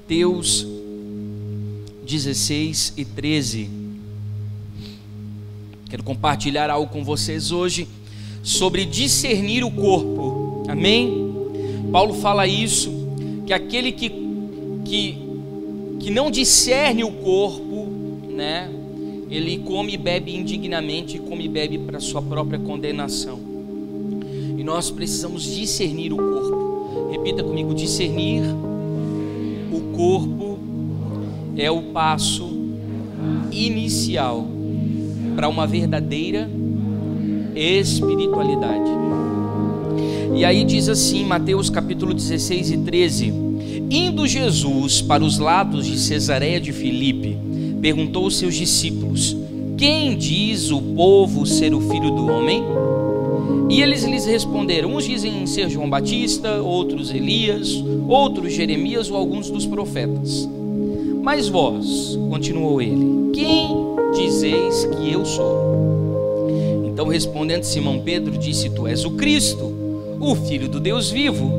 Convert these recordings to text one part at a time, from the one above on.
Mateus 16 e 13. Quero compartilhar algo com vocês hoje sobre discernir o corpo. Amém? Paulo fala isso, que aquele que não discerne o corpo, né? Ele come e bebe indignamente, come e bebe para sua própria condenação. E nós precisamos discernir o corpo. Repita comigo: discernir o corpo é o passo inicial para uma verdadeira espiritualidade. E aí diz assim, Mateus capítulo 16 e 13: Indo Jesus para os lados de Cesareia de Filipe, perguntou aos seus discípulos: Quem diz o povo ser o Filho do Homem? E eles lhes responderam: uns dizem ser João Batista, outros Elias, outros Jeremias ou alguns dos profetas. Mas vós, continuou ele, quem dizeis que eu sou? Então respondendo Simão Pedro disse: Tu és o Cristo, o Filho do Deus vivo.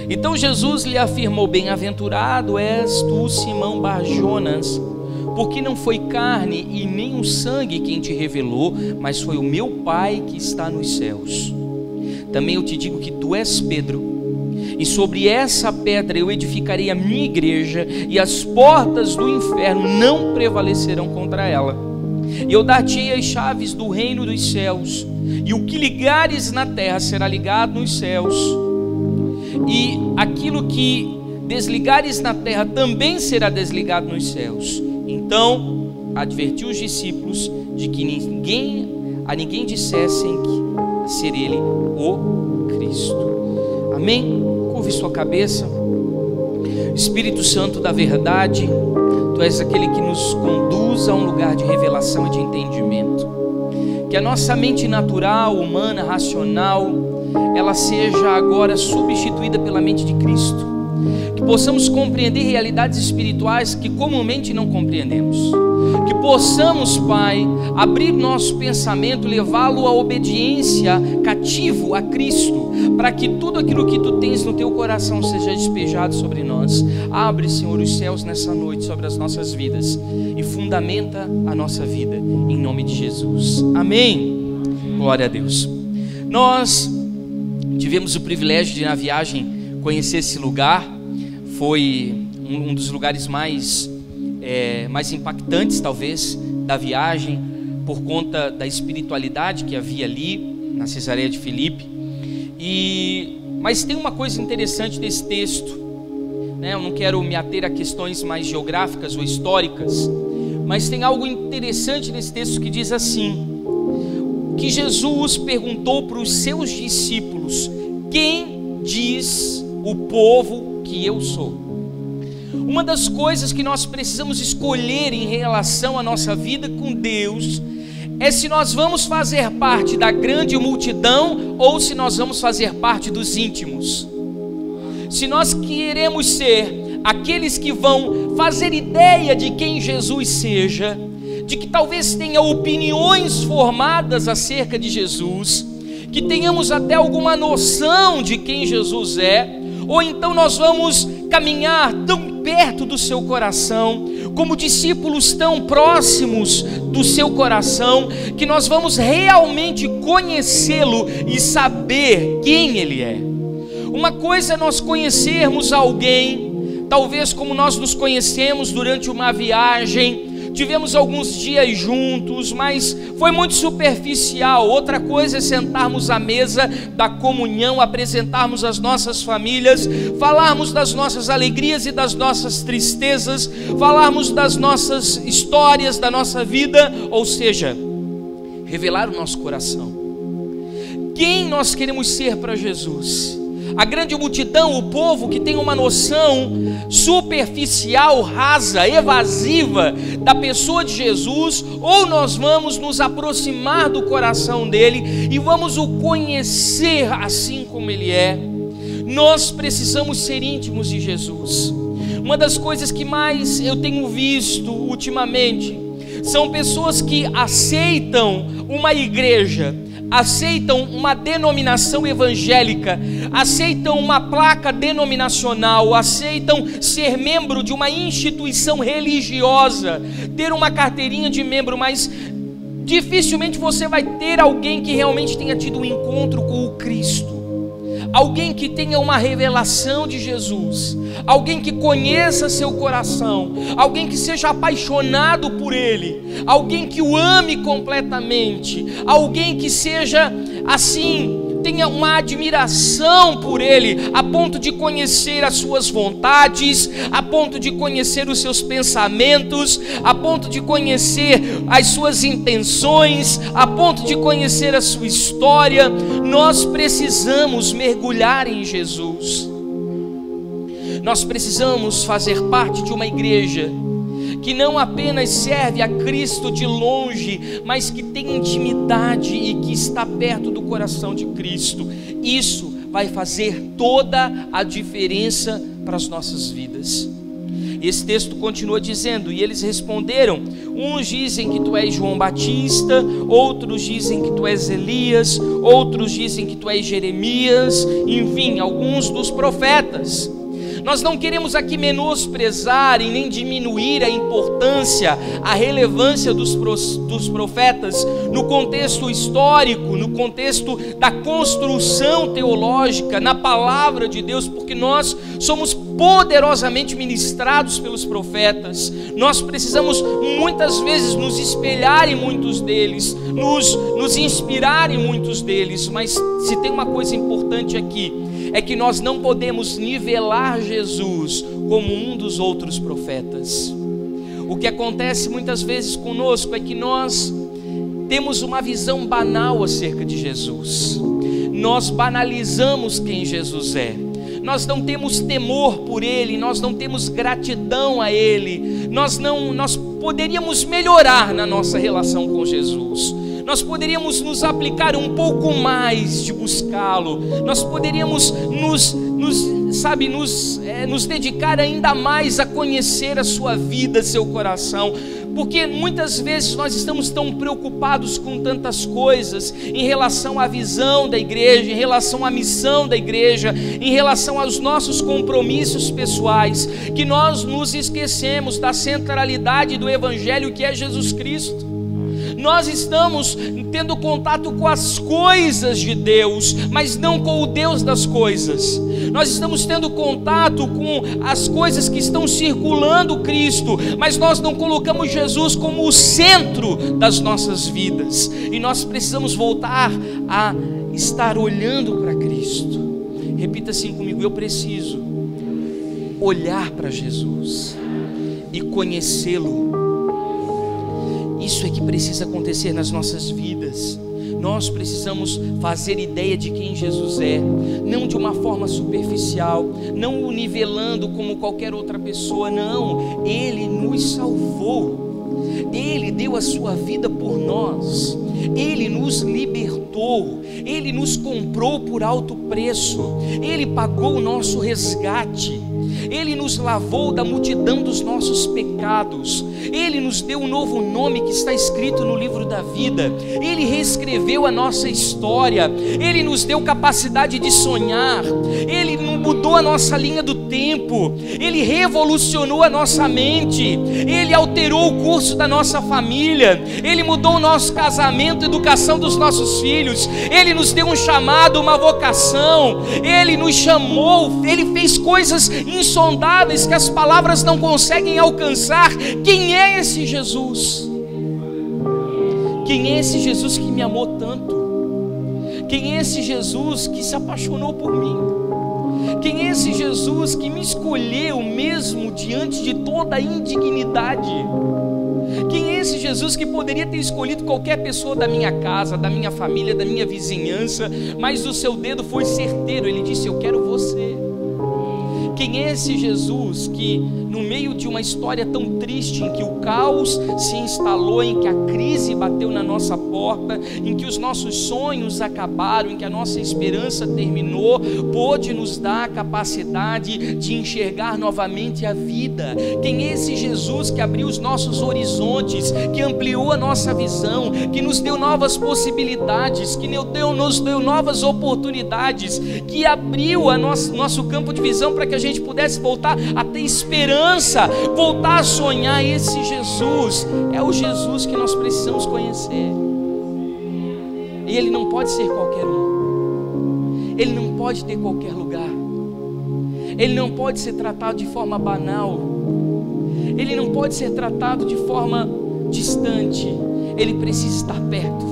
Então Jesus lhe afirmou: Bem-aventurado és tu, Simão Bar-Jonas, porque não foi carne e nem o sangue quem te revelou, mas foi o meu Pai que está nos céus. Também eu te digo que tu és Pedro, e sobre essa pedra eu edificarei a minha igreja, e as portas do inferno não prevalecerão contra ela. E eu dar-te-ei as chaves do reino dos céus, e o que ligares na terra será ligado nos céus, e aquilo que desligares na terra também será desligado nos céus. Então advertiu os discípulos de que a ninguém dissessem que ser ele o Cristo. Amém? Curve sua cabeça. Espírito Santo da verdade, Tu és aquele que nos conduz a um lugar de revelação e de entendimento. Que a nossa mente natural, humana, racional, ela seja agora substituída pela mente de Cristo. Que possamos compreender realidades espirituais que comumente não compreendemos. Que possamos, Pai, abrir nosso pensamento, levá-lo à obediência, cativo a Cristo, para que tudo aquilo que Tu tens no Teu coração seja despejado sobre nós. Abre, Senhor, os céus nessa noite sobre as nossas vidas e fundamenta a nossa vida, em nome de Jesus. Amém. Glória a Deus. Nós tivemos o privilégio de, na viagem, conhecer esse lugar. Foi um dos lugares mais impactantes, talvez, da viagem, por conta da espiritualidade que havia ali, na Cesareia de Filipe. Mas tem uma coisa interessante desse texto, né? Eu não quero me ater a questões mais geográficas ou históricas, mas tem algo interessante nesse texto que diz assim, que Jesus perguntou para os seus discípulos: Quem diz o povo que eu sou? Uma das coisas que nós precisamos escolher em relação à nossa vida com Deus é se nós vamos fazer parte da grande multidão ou se nós vamos fazer parte dos íntimos. Se nós queremos ser aqueles que vão fazer ideia de quem Jesus seja, de que talvez tenha opiniões formadas acerca de Jesus, que tenhamos até alguma noção de quem Jesus é, ou então nós vamos caminhar tão perto do seu coração, como discípulos tão próximos do seu coração, que nós vamos realmente conhecê-lo e saber quem ele é. Uma coisa é nós conhecermos alguém, talvez como nós nos conhecemos durante uma viagem, tivemos alguns dias juntos, mas foi muito superficial. Outra coisa é sentarmos à mesa da comunhão, apresentarmos as nossas famílias, falarmos das nossas alegrias e das nossas tristezas, falarmos das nossas histórias, da nossa vida, ou seja, revelar o nosso coração. Quem nós queremos ser para Jesus? A grande multidão, o povo que tem uma noção superficial, rasa, evasiva da pessoa de Jesus, ou nós vamos nos aproximar do coração dele e vamos o conhecer assim como ele é. Nós precisamos ser íntimos de Jesus. Uma das coisas que mais eu tenho visto ultimamente são pessoas que aceitam uma igreja, aceitam uma denominação evangélica, aceitam uma placa denominacional, aceitam ser membro de uma instituição religiosa, ter uma carteirinha de membro, mas dificilmente você vai ter alguém que realmente tenha tido um encontro com o Cristo, alguém que tenha uma revelação de Jesus, alguém que conheça seu coração, alguém que seja apaixonado por Ele, alguém que o ame completamente, alguém que seja assim, tenha uma admiração por Ele, a ponto de conhecer as suas vontades, a ponto de conhecer os seus pensamentos, a ponto de conhecer as suas intenções, a ponto de conhecer a sua história. Nós precisamos mergulhar em Jesus. Nós precisamos fazer parte de uma igreja que não apenas serve a Cristo de longe, mas que tem intimidade e que está perto do coração de Cristo. Isso vai fazer toda a diferença para as nossas vidas. Esse texto continua dizendo: e eles responderam, uns dizem que tu és João Batista, outros dizem que tu és Elias, outros dizem que tu és Jeremias, enfim, alguns dos profetas. Nós não queremos aqui menosprezar e nem diminuir a importância, a relevância dos profetas no contexto histórico, no contexto da construção teológica, na palavra de Deus, porque nós somos poderosamente ministrados pelos profetas. Nós precisamos muitas vezes nos espelhar em muitos deles, nos inspirar em muitos deles, mas se tem uma coisa importante aqui, é que nós não podemos nivelar Jesus como um dos outros profetas. O que acontece muitas vezes conosco é que nós temos uma visão banal acerca de Jesus. Nós banalizamos quem Jesus é. Nós não temos temor por Ele, nós não temos gratidão a Ele. Nós poderíamos melhorar na nossa relação com Jesus. Nós poderíamos nos aplicar um pouco mais de buscá-lo. Nós poderíamos nos dedicar ainda mais a conhecer a sua vida, seu coração. Porque muitas vezes nós estamos tão preocupados com tantas coisas em relação à visão da igreja, em relação à missão da igreja, em relação aos nossos compromissos pessoais, que nós nos esquecemos da centralidade do Evangelho, que é Jesus Cristo. Nós estamos tendo contato com as coisas de Deus, mas não com o Deus das coisas. Nós estamos tendo contato com as coisas que estão circulando Cristo, mas nós não colocamos Jesus como o centro das nossas vidas. E nós precisamos voltar a estar olhando para Cristo. Repita assim comigo: eu preciso olhar para Jesus e conhecê-lo. Isso é que precisa acontecer nas nossas vidas. Nós precisamos fazer ideia de quem Jesus é, não de uma forma superficial, não o nivelando como qualquer outra pessoa, não. Ele nos salvou, Ele deu a sua vida por nós, Ele nos libertou, Ele nos comprou por alto preço, Ele pagou o nosso resgate, Ele nos lavou da multidão dos nossos pecados, Ele nos deu um novo nome que está escrito no livro da vida, Ele reescreveu a nossa história, Ele nos deu capacidade de sonhar, Ele mudou a nossa linha do tempo, Ele revolucionou a nossa mente, Ele alterou o curso da nossa família, Ele mudou o nosso casamento, a educação dos nossos filhos, Ele nos deu um chamado, uma vocação, Ele nos chamou, Ele fez coisas insondáveis que as palavras não conseguem alcançar. Quem é esse Jesus? Quem é esse Jesus que me amou tanto? Quem é esse Jesus que se apaixonou por mim? Quem é esse Jesus que me escolheu mesmo diante de toda a indignidade? Quem é esse Jesus que poderia ter escolhido qualquer pessoa da minha casa, da minha família, da minha vizinhança, mas o seu dedo foi certeiro, Ele disse: eu quero você. Quem é esse Jesus que, no meio de uma história tão triste, em que o caos se instalou, em que a crise bateu na nossa porta, em que os nossos sonhos acabaram, em que a nossa esperança terminou, pôde nos dar a capacidade de enxergar novamente a vida? Quem é esse Jesus que abriu os nossos horizontes, que ampliou a nossa visão, que nos deu novas possibilidades, que nos deu novas oportunidades, que abriu nosso campo de visão para que a gente pudesse voltar a ter esperança, voltar a sonhar? Esse Jesus é o Jesus que nós precisamos conhecer. E Ele não pode ser qualquer um, Ele não pode ter qualquer lugar, Ele não pode ser tratado de forma banal, Ele não pode ser tratado de forma distante. Ele precisa estar perto,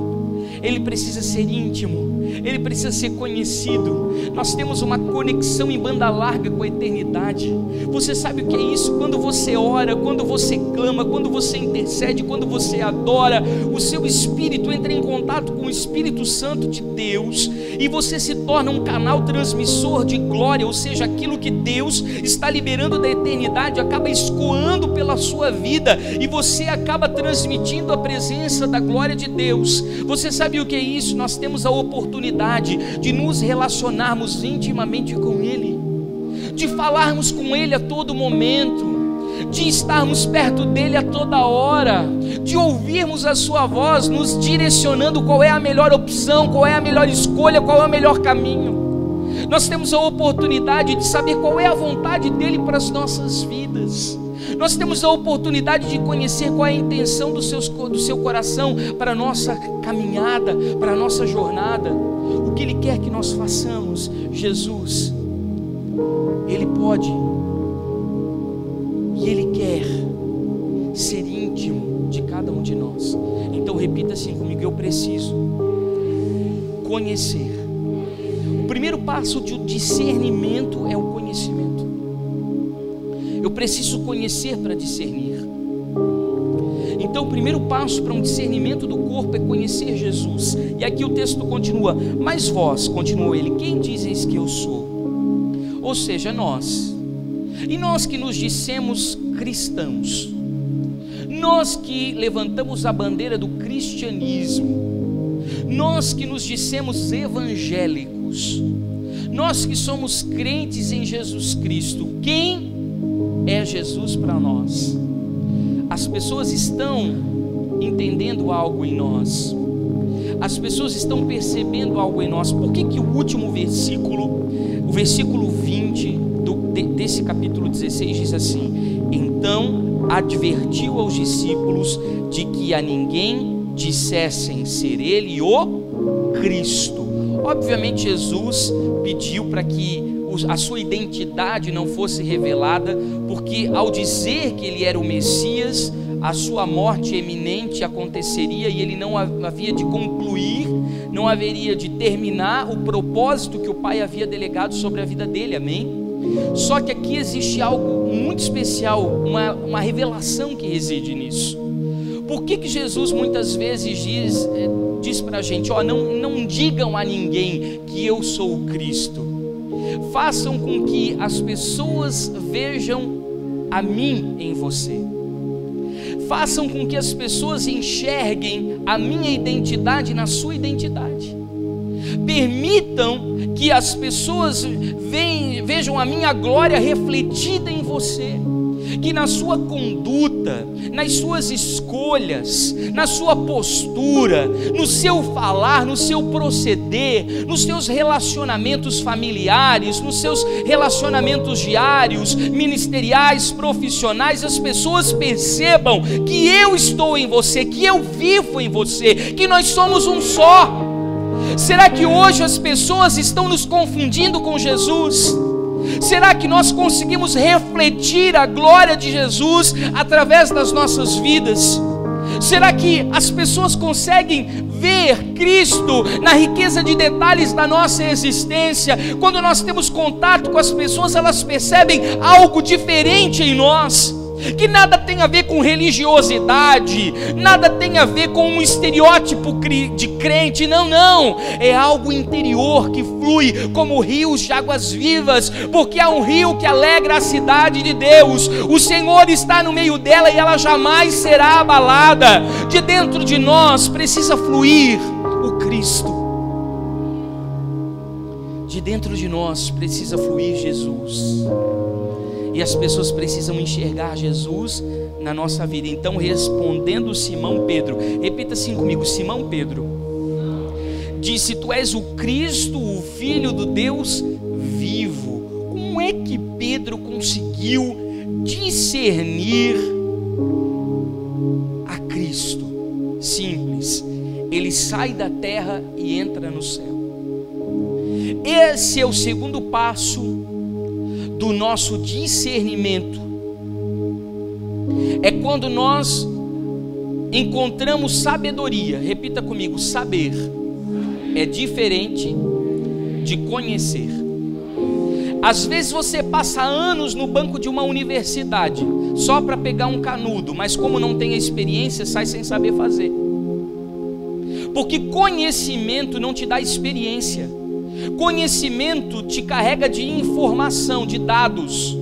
Ele precisa ser íntimo, Ele precisa ser conhecido. Nós temos uma conexão em banda larga com a eternidade. Você sabe o que é isso? Quando você ora, quando você clama, quando você intercede, quando você adora, o seu espírito entra em contato com o Espírito Santo de Deus, e você se torna um canal transmissor de glória, ou seja, aquilo que Deus está liberando da eternidade acaba escoando pela sua vida, e você acaba transmitindo a presença da glória de Deus. Você sabe o que é isso? Nós temos a oportunidade de nos relacionarmos intimamente com Ele, de falarmos com Ele a todo momento, de estarmos perto dEle a toda hora, de ouvirmos a sua voz nos direcionando qual é a melhor opção, qual é a melhor escolha, qual é o melhor caminho. Nós temos a oportunidade de saber qual é a vontade dEle para as nossas vidas. Nós temos a oportunidade de conhecer qual é a intenção do seu coração para a nossa caminhada, para a nossa jornada, o que Ele quer que nós façamos. Jesus, Ele pode e Ele quer ser íntimo de cada um de nós. Então repita assim comigo: eu preciso conhecer. O primeiro passo de discernimento é o conhecimento. Eu preciso conhecer para discernir. Então o primeiro passo para um discernimento do corpo é conhecer Jesus. E aqui o texto continua: mas vós, continuou ele, quem dizes que eu sou? Ou seja, nós. E nós que nos dissemos cristãos, nós que levantamos a bandeira do cristianismo, nós que nos dissemos evangélicos, nós que somos crentes em Jesus Cristo, quem é Jesus para nós? As pessoas estão entendendo algo em nós, as pessoas estão percebendo algo em nós. Por que o último versículo, o versículo 20 desse capítulo 16 diz assim: então advertiu aos discípulos de que a ninguém dissessem ser ele o Cristo. Obviamente Jesus pediu para que a sua identidade não fosse revelada, porque ao dizer que ele era o Messias, a sua morte eminente aconteceria e ele não havia de concluir, não haveria de terminar o propósito que o Pai havia delegado sobre a vida dele, amém? Só que aqui existe algo muito especial, uma revelação que reside nisso. Por que Jesus muitas vezes diz para a gente: não digam a ninguém que eu sou o Cristo? Façam com que as pessoas vejam a mim em você. Façam com que as pessoas enxerguem a minha identidade na sua identidade. Permitam que as pessoas vejam a minha glória refletida em você. Que na sua conduta, nas suas escolhas, na sua postura, no seu falar, no seu proceder, nos seus relacionamentos familiares, nos seus relacionamentos diários, ministeriais, profissionais, as pessoas percebam que eu estou em você, que eu vivo em você, que nós somos um só. Será que hoje as pessoas estão nos confundindo com Jesus? Será que nós conseguimos refletir a glória de Jesus através das nossas vidas? Será que as pessoas conseguem ver Cristo na riqueza de detalhes da nossa existência? Quando nós temos contato com as pessoas, elas percebem algo diferente em nós. que nada tem a ver com religiosidade, nada tem a ver com um estereótipo de crente, não, é algo interior que flui como rios de águas vivas, porque há um rio que alegra a cidade de Deus, o Senhor está no meio dela e ela jamais será abalada. De dentro de nós precisa fluir o Cristo, de dentro de nós precisa fluir Jesus, e as pessoas precisam enxergar Jesus na nossa vida. Então, respondendo Simão Pedro, repita assim comigo: Simão Pedro disse: tu és o Cristo, o Filho do Deus vivo. Como é que Pedro conseguiu discernir a Cristo? Simples, ele sai da terra e entra no céu. Esse é o segundo passo do nosso discernimento. É quando nós encontramos sabedoria. Repita comigo: saber é diferente de conhecer. Às vezes você passa anos no banco de uma universidade só para pegar um canudo, mas como não tem a experiência, sai sem saber fazer. Porque conhecimento não te dá experiência. Conhecimento te carrega de informação, de dados.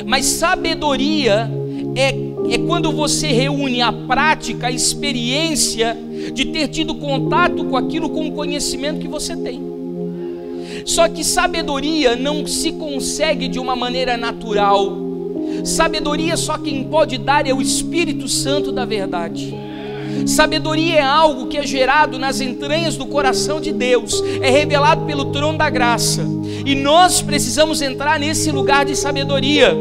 Mas sabedoria é quando você reúne a prática, a experiência de ter tido contato com aquilo, com o conhecimento que você tem. Só que sabedoria não se consegue de uma maneira natural. Sabedoria só quem pode dar é o Espírito Santo da verdade. Sabedoria é algo que é gerado nas entranhas do coração de Deus, é revelado pelo trono da graça, e nós precisamos entrar nesse lugar de sabedoria,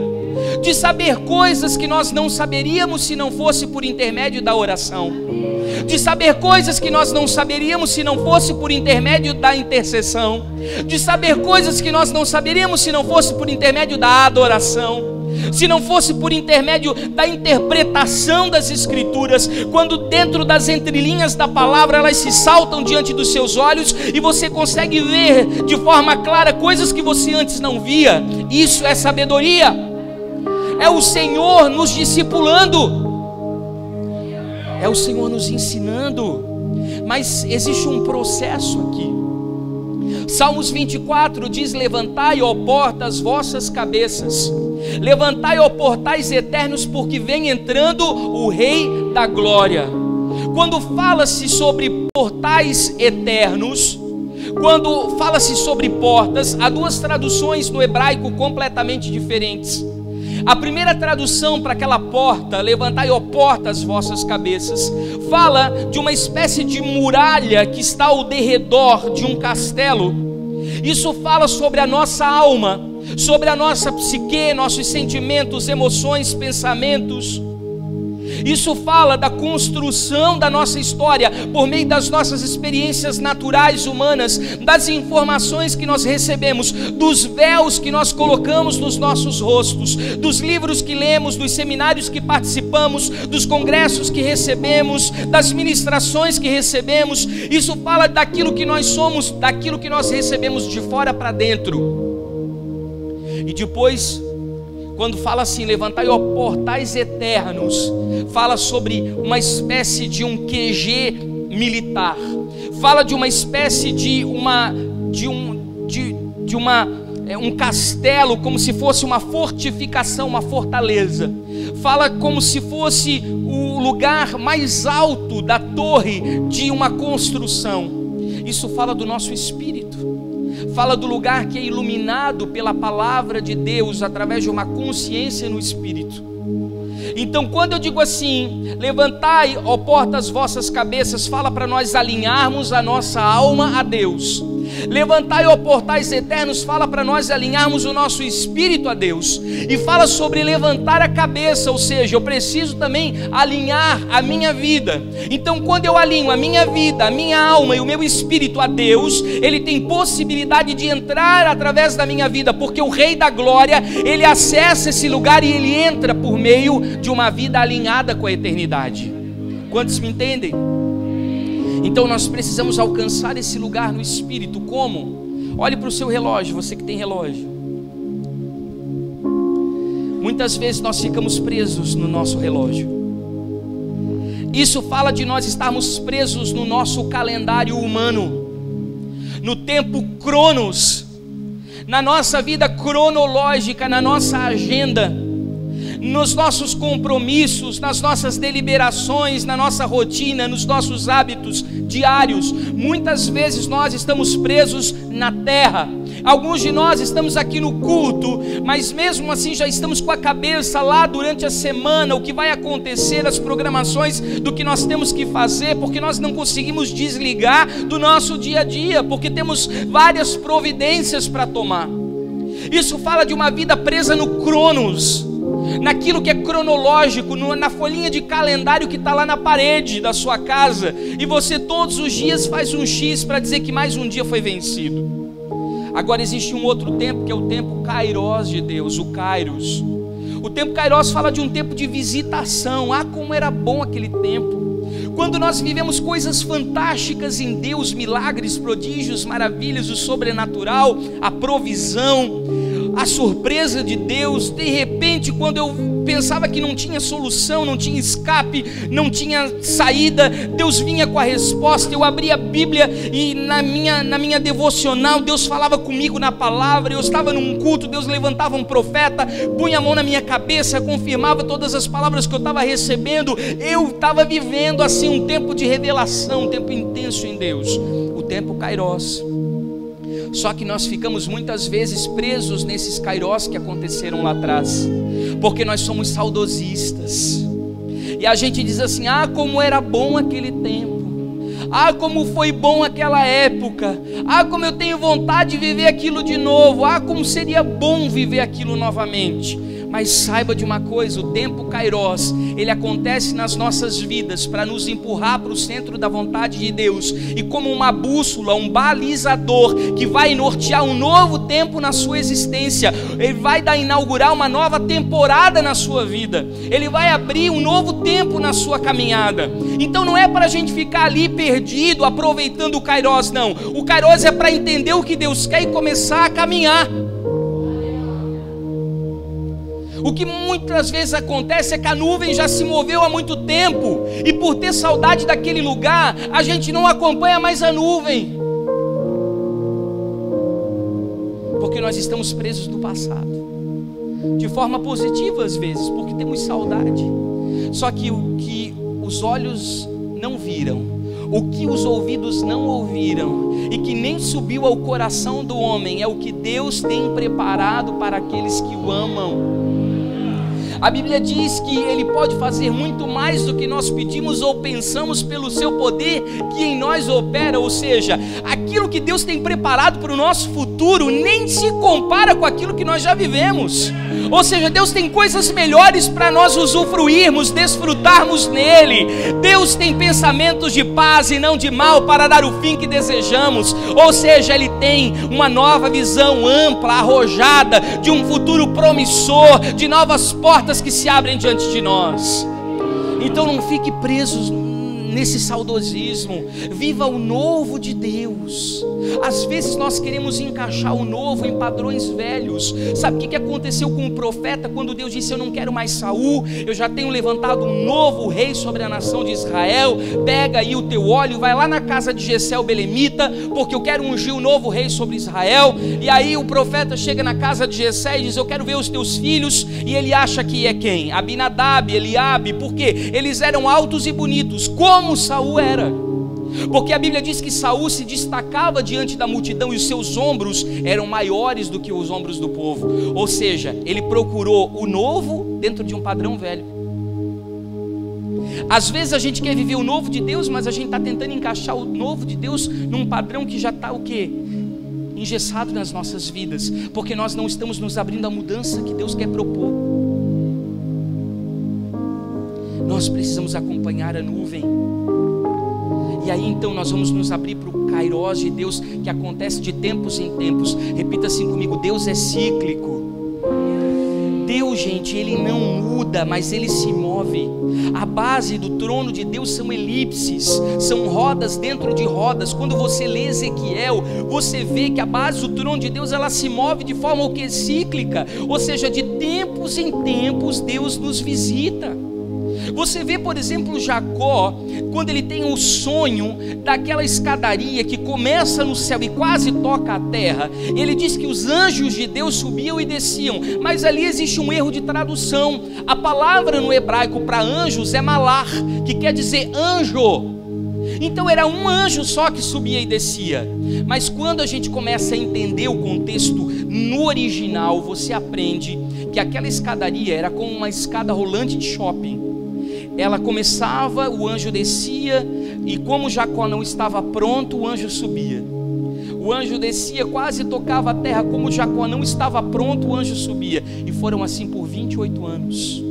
de saber coisas que nós não saberíamos se não fosse por intermédio da oração, de saber coisas que nós não saberíamos se não fosse por intermédio da intercessão, de saber coisas que nós não saberíamos se não fosse por intermédio da adoração, se não fosse por intermédio da interpretação das Escrituras, quando dentro das entrelinhas da palavra elas se saltam diante dos seus olhos e você consegue ver de forma clara coisas que você antes não via. Isso é sabedoria, é o Senhor nos discipulando, é o Senhor nos ensinando. Mas existe um processo aqui. Salmos 24 diz: levantai, ó portas, vossas cabeças, levantai, ó portais eternos, porque vem entrando o Rei da Glória. Quando fala-se sobre portais eternos, quando fala-se sobre portas, há duas traduções no hebraico completamente diferentes. A primeira tradução para aquela porta, levantai, ó portas, vossas cabeças, fala de uma espécie de muralha que está ao derredor de um castelo. Isso fala sobre a nossa alma, sobre a nossa psique, nossos sentimentos, emoções, pensamentos. Isso fala da construção da nossa história por meio das nossas experiências naturais humanas, das informações que nós recebemos, dos véus que nós colocamos nos nossos rostos, dos livros que lemos, dos seminários que participamos, dos congressos que recebemos, das ministrações que recebemos. Isso fala daquilo que nós somos, daquilo que nós recebemos de fora para dentro. E depois, quando fala assim, levantai, ó portais eternos, fala sobre uma espécie de um QG militar, fala de uma espécie de um castelo, como se fosse uma fortificação, uma fortaleza, fala como se fosse o lugar mais alto da torre de uma construção. Isso fala do nosso espírito, fala do lugar que é iluminado pela palavra de Deus através de uma consciência no Espírito. Então, quando eu digo assim, levantai, ó portas, vossas cabeças, fala para nós alinharmos a nossa alma a Deus. Levantai, ó portais eternos, fala para nós alinharmos o nosso espírito a Deus. E fala sobre levantar a cabeça, ou seja, eu preciso também alinhar a minha vida. Então, quando eu alinho a minha vida, a minha alma e o meu espírito a Deus, Ele tem possibilidade de entrar através da minha vida, porque o Rei da Glória, Ele acessa esse lugar e Ele entra por meio de uma vida alinhada com a eternidade. Quantos me entendem? Então nós precisamos alcançar esse lugar no Espírito. Como? Olhe para o seu relógio, você que tem relógio. Muitas vezes nós ficamos presos no nosso relógio. Isso fala de nós estarmos presos no nosso calendário humano, no tempo cronos, na nossa vida cronológica, na nossa agenda, nos nossos compromissos, nas nossas deliberações, na nossa rotina, nos nossos hábitos diários. Muitas vezes nós estamos presos na terra. Alguns de nós estamos aqui no culto, mas mesmo assim já estamos com a cabeça lá durante a semana, o que vai acontecer, as programações do que nós temos que fazer, porque nós não conseguimos desligar do nosso dia a dia, porque temos várias providências para tomar. Isso fala de uma vida presa no cronos, naquilo que é cronológico, na folhinha de calendário que está lá na parede da sua casa, e você todos os dias faz um X para dizer que mais um dia foi vencido. Agora existe um outro tempo, que é o tempo Kairos de Deus, o Kairos. O tempo Kairos fala de um tempo de visitação. Ah, como era bom aquele tempo, quando nós vivemos coisas fantásticas em Deus, milagres, prodígios, maravilhas, o sobrenatural, a provisão, a surpresa de Deus. De repente, quando eu pensava que não tinha solução, não tinha escape, não tinha saída, Deus vinha com a resposta. Eu abria a Bíblia e na minha devocional, Deus falava comigo na palavra. Eu estava num culto, Deus levantava um profeta, punha a mão na minha cabeça, confirmava todas as palavras que eu estava recebendo. Eu estava vivendo assim um tempo de revelação, um tempo intenso em Deus, o tempo Kairos. Só que nós ficamos muitas vezes presos nesses Kairos que aconteceram lá atrás, porque nós somos saudosistas, e a gente diz assim: ah, como era bom aquele tempo, ah, como foi bom aquela época, ah, como eu tenho vontade de viver aquilo de novo, ah, como seria bom viver aquilo novamente. Mas saiba de uma coisa: o tempo Kairos, ele acontece nas nossas vidas para nos empurrar para o centro da vontade de Deus, e como uma bússola, um balizador que vai nortear um novo tempo na sua existência. Ele vai inaugurar uma nova temporada na sua vida, ele vai abrir um novo tempo na sua caminhada. Então não é para a gente ficar ali perdido aproveitando o Kairos, não. O Kairos é para entender o que Deus quer e começar a caminhar. O que muitas vezes acontece é que a nuvem já se moveu há muito tempo, e por ter saudade daquele lugar, a gente não acompanha mais a nuvem, porque nós estamos presos no passado, de forma positiva às vezes, porque temos saudade. Só que o que os olhos não viram, o que os ouvidos não ouviram, e que nem subiu ao coração do homem, é o que Deus tem preparado para aqueles que o amam. A Bíblia diz que Ele pode fazer muito mais do que nós pedimos ou pensamos, pelo seu poder que em nós opera. Ou seja, aquilo que Deus tem preparado para o nosso futuro nem se compara com aquilo que nós já vivemos. Ou seja, Deus tem coisas melhores para nós usufruirmos, desfrutarmos nele. Deus tem pensamentos de paz e não de mal, para dar o fim que desejamos. Ou seja, Ele tem uma nova visão ampla, arrojada, de um futuro promissor, de novas portas que se abrem diante de nós. Então não fique preso nesse saudosismo, viva o novo de Deus. Às vezes nós queremos encaixar o novo em padrões velhos. Sabe o que aconteceu com o profeta quando Deus disse: eu não quero mais Saul, eu já tenho levantado um novo rei sobre a nação de Israel. Pega aí o teu óleo, vai lá na casa de Jessé o belemita, porque eu quero ungir um novo rei sobre Israel. E aí o profeta chega na casa de Jessé e diz: eu quero ver os teus filhos. E ele acha que é quem? Abinadab, Eliabe. Porque eles eram altos e bonitos, como Saul era. Porque a Bíblia diz que Saul se destacava diante da multidão e os seus ombros eram maiores do que os ombros do povo. Ou seja, ele procurou o novo dentro de um padrão velho. Às vezes a gente quer viver o novo de Deus, mas a gente está tentando encaixar o novo de Deus num padrão que já está o quê? Engessado nas nossas vidas, porque nós não estamos nos abrindo à mudança que Deus quer propor. Nós precisamos acompanhar a nuvem. E aí então nós vamos nos abrir para o Kairos de Deus, que acontece de tempos em tempos. Repita assim comigo: Deus é cíclico. Deus, gente, Ele não muda, mas Ele se move. A base do trono de Deus são elipses, são rodas dentro de rodas. Quando você lê Ezequiel, você vê que a base do trono de Deus, ela se move de forma o que? Cíclica, ou seja, de tempos em tempos Deus nos visita. Você vê, por exemplo, Jacó, quando ele tem o sonho daquela escadaria que começa no céu e quase toca a terra. Ele diz que os anjos de Deus subiam e desciam, mas ali existe um erro de tradução. A palavra no hebraico para anjos é malar, que quer dizer anjo. Então era um anjo só que subia e descia. Mas quando a gente começa a entender o contexto no original, você aprende que aquela escadaria era como uma escada rolante de shopping. Ela começava, o anjo descia, e como Jacó não estava pronto, o anjo subia. O anjo descia, quase tocava a terra. Como Jacó não estava pronto, o anjo subia. E foram assim por 28 anos.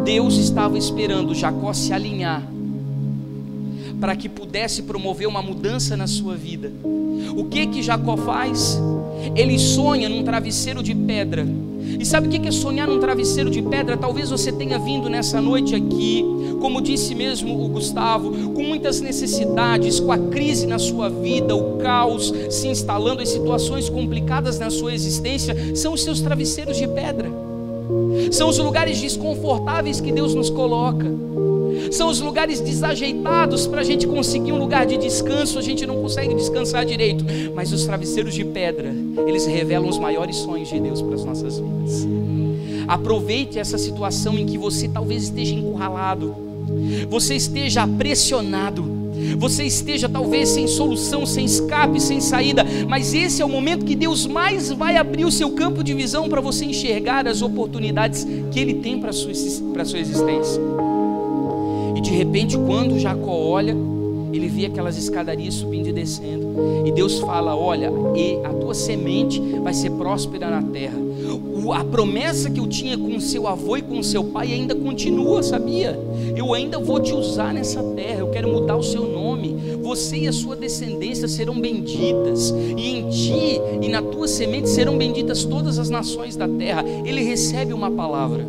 Deus estava esperando Jacó se alinhar para que pudesse promover uma mudança na sua vida. O que Jacó faz? Ele sonha num travesseiro de pedra. E sabe o que é sonhar num travesseiro de pedra? Talvez você tenha vindo nessa noite aqui, como disse mesmo o Gustavo, com muitas necessidades, com a crise na sua vida, o caos se instalando, as situações complicadas na sua existência. São os seus travesseiros de pedra. São os lugares desconfortáveis que Deus nos coloca. São os lugares desajeitados para a gente conseguir um lugar de descanso. A gente não consegue descansar direito. Mas os travesseiros de pedra, eles revelam os maiores sonhos de Deus para as nossas vidas. Aproveite essa situação em que você talvez esteja encurralado, você esteja pressionado, você esteja talvez sem solução, sem escape, sem saída. Mas esse é o momento que Deus mais vai abrir o seu campo de visão para você enxergar as oportunidades que Ele tem para a sua existência. E de repente, quando Jacó olha, ele vê aquelas escadarias subindo e descendo. E Deus fala: olha, a tua semente vai ser próspera na terra. A promessa que eu tinha com o seu avô e com o seu pai ainda continua, sabia? Eu ainda vou te usar nessa terra. Eu quero mudar o seu nome. Você e a sua descendência serão benditas. E em ti e na tua semente serão benditas todas as nações da terra. Ele recebe uma palavra.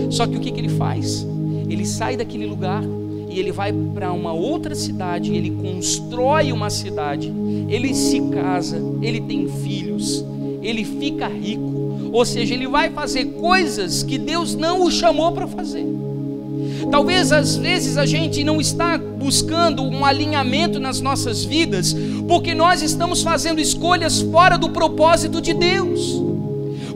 Só que o que ele faz? Ele sai daquele lugar e ele vai para uma outra cidade. Ele constrói uma cidade. Ele se casa. Ele tem filhos. Ele fica rico. Ou seja, ele vai fazer coisas que Deus não o chamou para fazer. Talvez às vezes a gente não está buscando um alinhamento nas nossas vidas, porque nós estamos fazendo escolhas fora do propósito de Deus.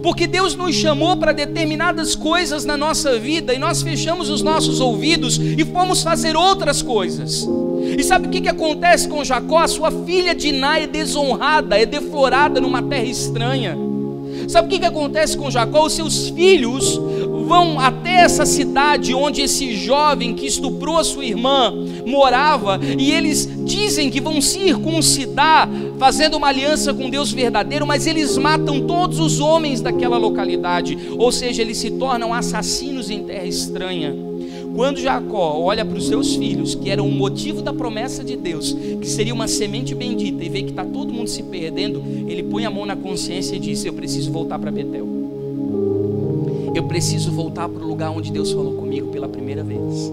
Porque Deus nos chamou para determinadas coisas na nossa vida e nós fechamos os nossos ouvidos e fomos fazer outras coisas. E sabe o que acontece com Jacó? A sua filha Diná é desonrada, é deflorada numa terra estranha. Sabe o que acontece com Jacó? Os seus filhos vão até essa cidade onde esse jovem que estuprou a sua irmã morava, e eles dizem que vão circuncidar, fazendo uma aliança com Deus verdadeiro, mas eles matam todos os homens daquela localidade. Ou seja, eles se tornam assassinos em terra estranha. Quando Jacó olha para os seus filhos, que eram o motivo da promessa de Deus, que seria uma semente bendita, e vê que está todo mundo se perdendo, ele põe a mão na consciência e diz: eu preciso voltar para Betel. Eu preciso voltar para o lugar onde Deus falou comigo pela primeira vez.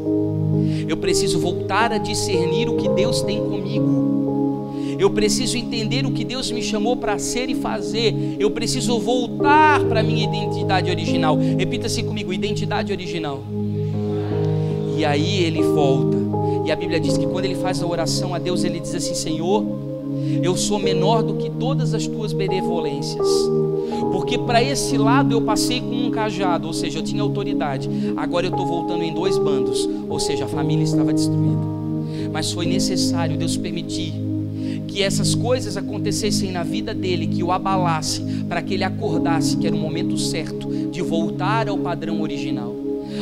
Eu preciso voltar a discernir o que Deus tem comigo. Eu preciso entender o que Deus me chamou para ser e fazer. Eu preciso voltar para a minha identidade original. Repita-se comigo: identidade original. E aí ele volta, e a Bíblia diz que quando ele faz a oração a Deus, ele diz assim: Senhor, eu sou menor do que todas as tuas benevolências, porque para esse lado eu passei com um cajado, ou seja, eu tinha autoridade. Agora eu estou voltando em 2 bandos, ou seja, a família estava destruída. Mas foi necessário Deus permitir que essas coisas acontecessem na vida dele, que o abalasse, para que ele acordasse que era o momento certo de voltar ao padrão original.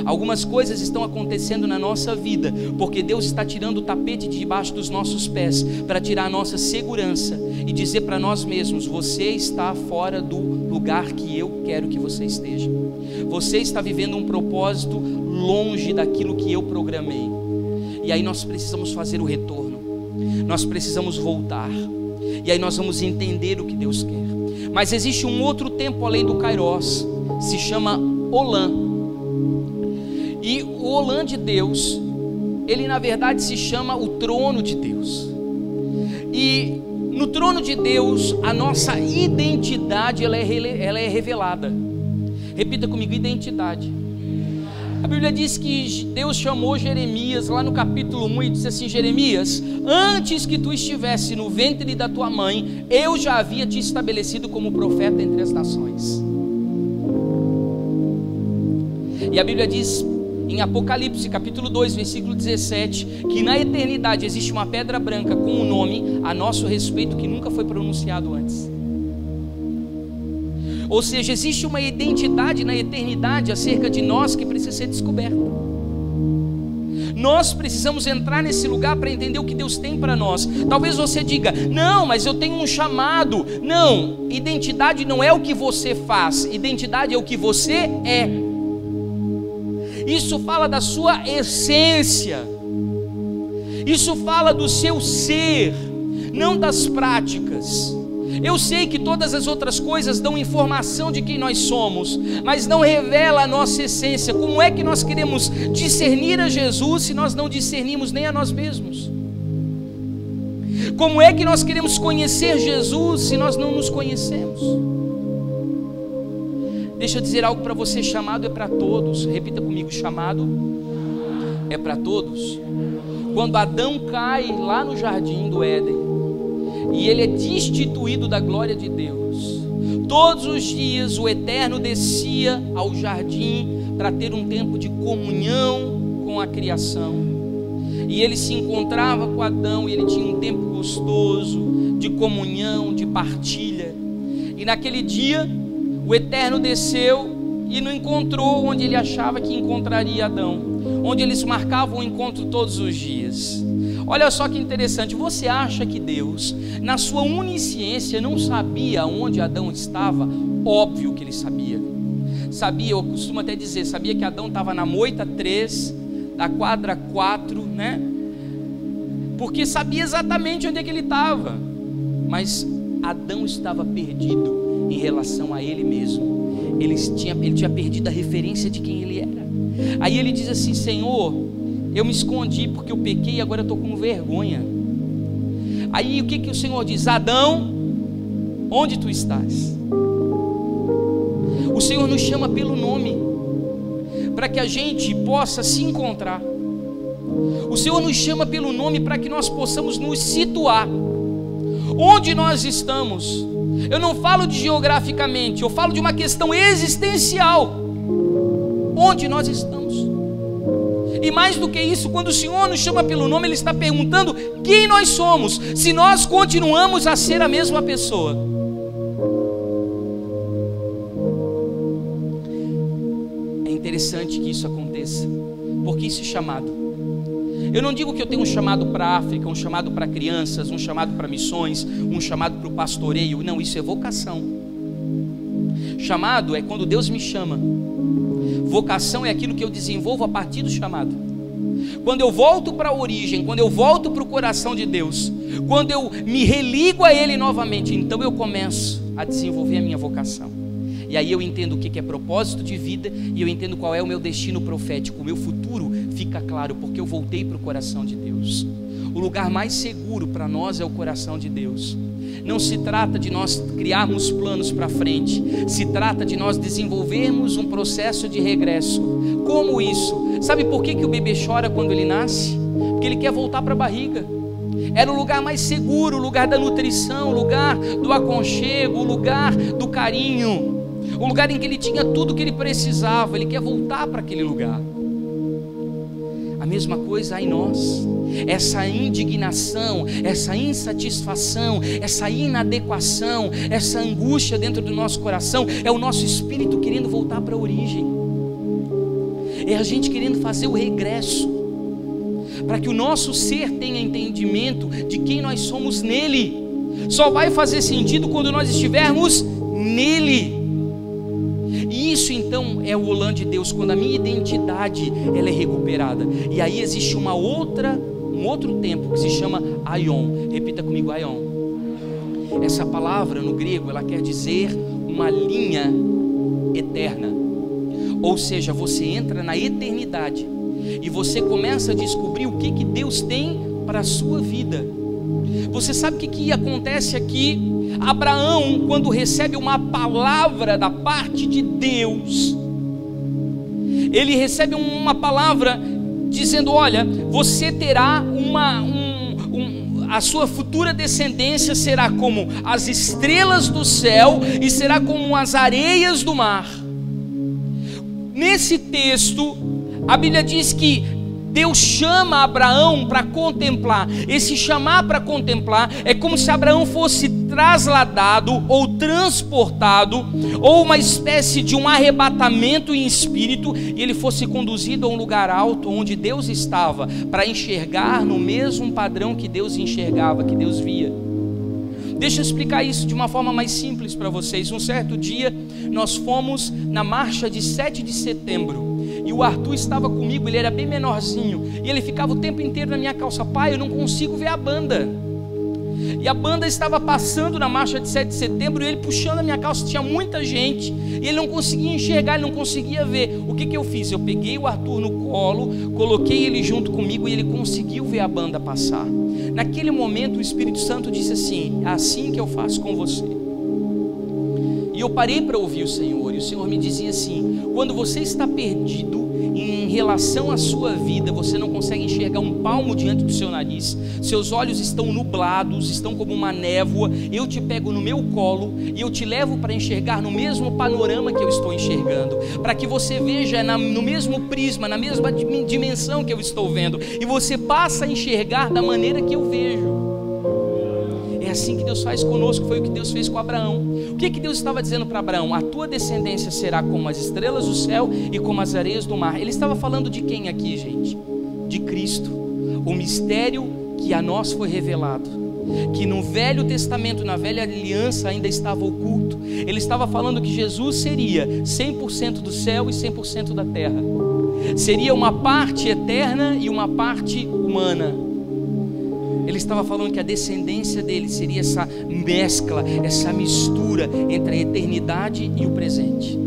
Algumas coisas estão acontecendo na nossa vida, porque Deus está tirando o tapete de debaixo dos nossos pés, para tirar a nossa segurança e dizer para nós mesmos: você está fora do lugar que eu quero que você esteja. Você está vivendo um propósito longe daquilo que eu programei. E aí nós precisamos fazer o retorno, nós precisamos voltar, e aí nós vamos entender o que Deus quer. Mas existe um outro tempo além do Kairos. se chama Olã. E o Olã de Deus, ele na verdade se chama o trono de Deus. E no trono de Deus, a nossa identidade ela é revelada. Repita comigo: identidade. A Bíblia diz que Deus chamou Jeremias lá no capítulo 1 e disse assim: Jeremias, antes que tu estivesse no ventre da tua mãe, eu já havia te estabelecido como profeta entre as nações. E a Bíblia diz em Apocalipse capítulo 2 versículo 17 que na eternidade existe uma pedra branca com um nome a nosso respeito que nunca foi pronunciado antes. Ou seja, existe uma identidade na eternidade acerca de nós que precisa ser descoberta. Nós precisamos entrar nesse lugar para entender o que Deus tem para nós. Talvez você diga: não, mas eu tenho um chamado. Não, identidade não é o que você faz, identidade é o que você é. Isso fala da sua essência, isso fala do seu ser, não das práticas. Eu sei que todas as outras coisas dão informação de quem nós somos, mas não revela a nossa essência. Como é que nós queremos discernir a Jesus se nós não discernimos nem a nós mesmos? Como é que nós queremos conhecer Jesus se nós não nos conhecemos? Deixa eu dizer algo para você: chamado é para todos. Repita comigo: chamado é para todos. Quando Adão cai lá no jardim do Éden e ele é destituído da glória de Deus, todos os dias o Eterno descia ao jardim para ter um tempo de comunhão com a criação, e ele se encontrava com Adão e ele tinha um tempo gostoso de comunhão, de partilha. E naquele dia o Eterno desceu e não encontrou onde ele achava que encontraria Adão, onde eles marcavam o encontro todos os dias. Olha só que interessante, você acha que Deus, na sua onisciência, não sabia onde Adão estava? Óbvio que ele sabia. Sabia, eu costumo até dizer, sabia que Adão estava na moita 3, da quadra 4, né? Porque sabia exatamente onde é que ele estava. Mas Adão estava perdido em relação a ele mesmo. Ele tinha perdido a referência de quem ele era. Aí ele diz assim: Senhor, eu me escondi porque eu pequei e agora eu estou com vergonha. Aí o que o Senhor diz? Adão, onde tu estás? O Senhor nos chama pelo nome, para que a gente possa se encontrar. O Senhor nos chama pelo nome para que nós possamos nos situar. Onde nós estamos? Eu não falo de geograficamente, eu falo de uma questão existencial. Onde nós estamos? E mais do que isso, quando o Senhor nos chama pelo nome, Ele está perguntando quem nós somos, se nós continuamos a ser a mesma pessoa. É interessante que isso aconteça, porque isso é chamado. Eu não digo que eu tenho um chamado para a África, um chamado para crianças, um chamado para missões, um chamado para o pastoreio. Não, isso é vocação. Chamado é quando Deus me chama. Vocação é aquilo que eu desenvolvo a partir do chamado. Quando eu volto para a origem, quando eu volto para o coração de Deus, quando eu me religo a Ele novamente, então eu começo a desenvolver a minha vocação. E aí eu entendo o que é propósito de vida, e eu entendo qual é o meu destino profético. O meu futuro fica claro, porque eu voltei para o coração de Deus. O lugar mais seguro para nós é o coração de Deus. Não se trata de nós criarmos planos para frente, se trata de nós desenvolvermos um processo de regresso. Como isso? Sabe por que o bebê chora quando ele nasce? Porque ele quer voltar para a barriga. Era o lugar mais seguro, o lugar da nutrição, o lugar do aconchego, o lugar do carinho, o lugar em que ele tinha tudo o que ele precisava. Ele quer voltar para aquele lugar. A mesma coisa há em nós. Essa indignação, essa insatisfação, essa inadequação, essa angústia dentro do nosso coração, é o nosso espírito querendo voltar para a origem. É a gente querendo fazer o regresso, para que o nosso ser tenha entendimento de quem nós somos nele. Só vai fazer sentido quando nós estivermos nele. E isso então é o Olã de Deus, quando a minha identidade ela é recuperada. E aí existe um outro tempo que se chama Aion. Repita comigo: Aion. Essa palavra no grego ela quer dizer uma linha eterna. Ou seja, você entra na eternidade e você começa a descobrir o que Deus tem para a sua vida. Você sabe o que acontece aqui? Abraão, quando recebe uma palavra da parte de Deus, ele recebe uma palavra dizendo: olha, você terá a sua futura descendência será como as estrelas do céu e será como as areias do mar. Nesse texto, a Bíblia diz que Deus chama Abraão para contemplar. Esse chamar para contemplar é como se Abraão fosse trasladado ou transportado, ou uma espécie de um arrebatamento em espírito, e ele fosse conduzido a um lugar alto onde Deus estava, para enxergar no mesmo padrão que Deus enxergava, que Deus via. Deixa eu explicar isso de uma forma mais simples para vocês. Um certo dia nós fomos na marcha de 7 de setembro e o Arthur estava comigo. Ele era bem menorzinho e ele ficava o tempo inteiro na minha calça: pai, eu não consigo ver a banda. E a banda estava passando na marcha de 7 de setembro e ele puxando a minha calça, tinha muita gente e ele não conseguia enxergar, ele não conseguia ver. O que eu fiz? Eu peguei o Arthur no colo, coloquei ele junto comigo e ele conseguiu ver a banda passar. Naquele momento o Espírito Santo disse assim: é assim que eu faço com você. E eu parei para ouvir o Senhor, e o Senhor me dizia assim: quando você está perdido em relação à sua vida, você não consegue enxergar um palmo diante do seu nariz, seus olhos estão nublados, estão como uma névoa, eu te pego no meu colo e eu te levo para enxergar no mesmo panorama que eu estou enxergando, para que você veja no mesmo prisma, na mesma dimensão que eu estou vendo, e você passa a enxergar da maneira que eu vejo. É assim que Deus faz conosco, foi o que Deus fez com Abraão. O que Deus estava dizendo para Abraão? A tua descendência será como as estrelas do céu e como as areias do mar. Ele estava falando de quem aqui, gente? De Cristo, o mistério que a nós foi revelado, que no Velho Testamento, na Velha Aliança ainda estava oculto. Ele estava falando que Jesus seria 100% do céu e 100% da terra, seria uma parte eterna e uma parte humana. Ele estava falando que a descendência dele seria essa mescla, essa mistura entre a eternidade e o presente.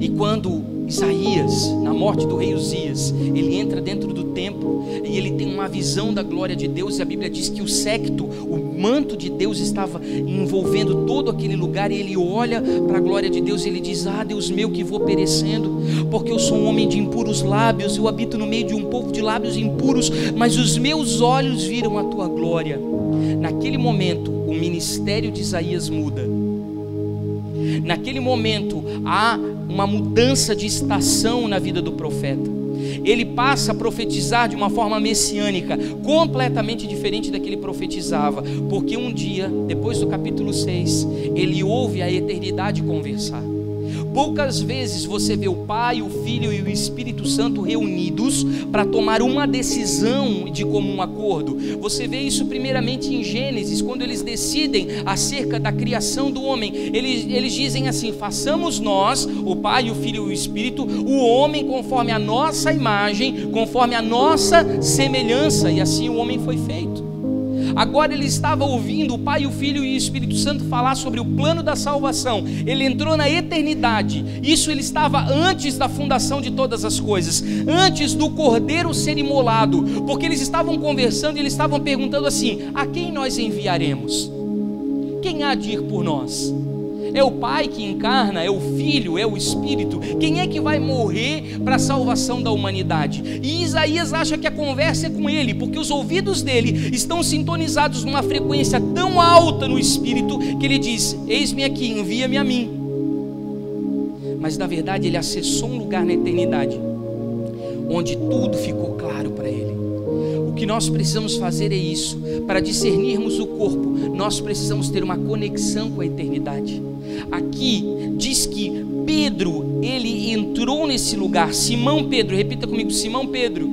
E quando Isaías, na morte do rei Uzias, ele entra dentro do templo e ele tem uma visão da glória de Deus, e a Bíblia diz que o séquito, o manto de Deus estava envolvendo todo aquele lugar, e ele olha para a glória de Deus e ele diz: ah, Deus meu, que vou perecendo, porque eu sou um homem de impuros lábios, eu habito no meio de um povo de lábios impuros, mas os meus olhos viram a tua glória. Naquele momento o ministério de Isaías muda. Naquele momento há uma mudança de estação na vida do profeta. Ele passa a profetizar de uma forma messiânica, completamente diferente da que ele profetizava, porque um dia, depois do capítulo 6, ele ouve a eternidade conversar. Poucas vezes você vê o Pai, o Filho e o Espírito Santo reunidos para tomar uma decisão de comum acordo. Você vê isso primeiramente em Gênesis, quando eles decidem acerca da criação do homem. Eles dizem assim: façamos nós, o Pai, o Filho e o Espírito, o homem conforme a nossa imagem, conforme a nossa semelhança, e assim o homem foi feito. Agora ele estava ouvindo o Pai, o Filho e o Espírito Santo falar sobre o plano da salvação. Ele entrou na eternidade. Isso ele estava antes da fundação de todas as coisas, antes do cordeiro ser imolado, porque eles estavam conversando e eles estavam perguntando assim: a quem nós enviaremos? Quem há de ir por nós? É o Pai que encarna, é o Filho, é o Espírito. Quem é que vai morrer para a salvação da humanidade? E Isaías acha que a conversa é com ele, porque os ouvidos dele estão sintonizados numa frequência tão alta no Espírito, que ele diz: eis-me aqui, envia-me a mim. Mas na verdade ele acessou um lugar na eternidade, onde tudo ficou claro para ele. O que nós precisamos fazer é isso. Para discernirmos o corpo, nós precisamos ter uma conexão com a eternidade. Aqui diz que Pedro, ele entrou nesse lugar. Simão Pedro, repita comigo: Simão Pedro.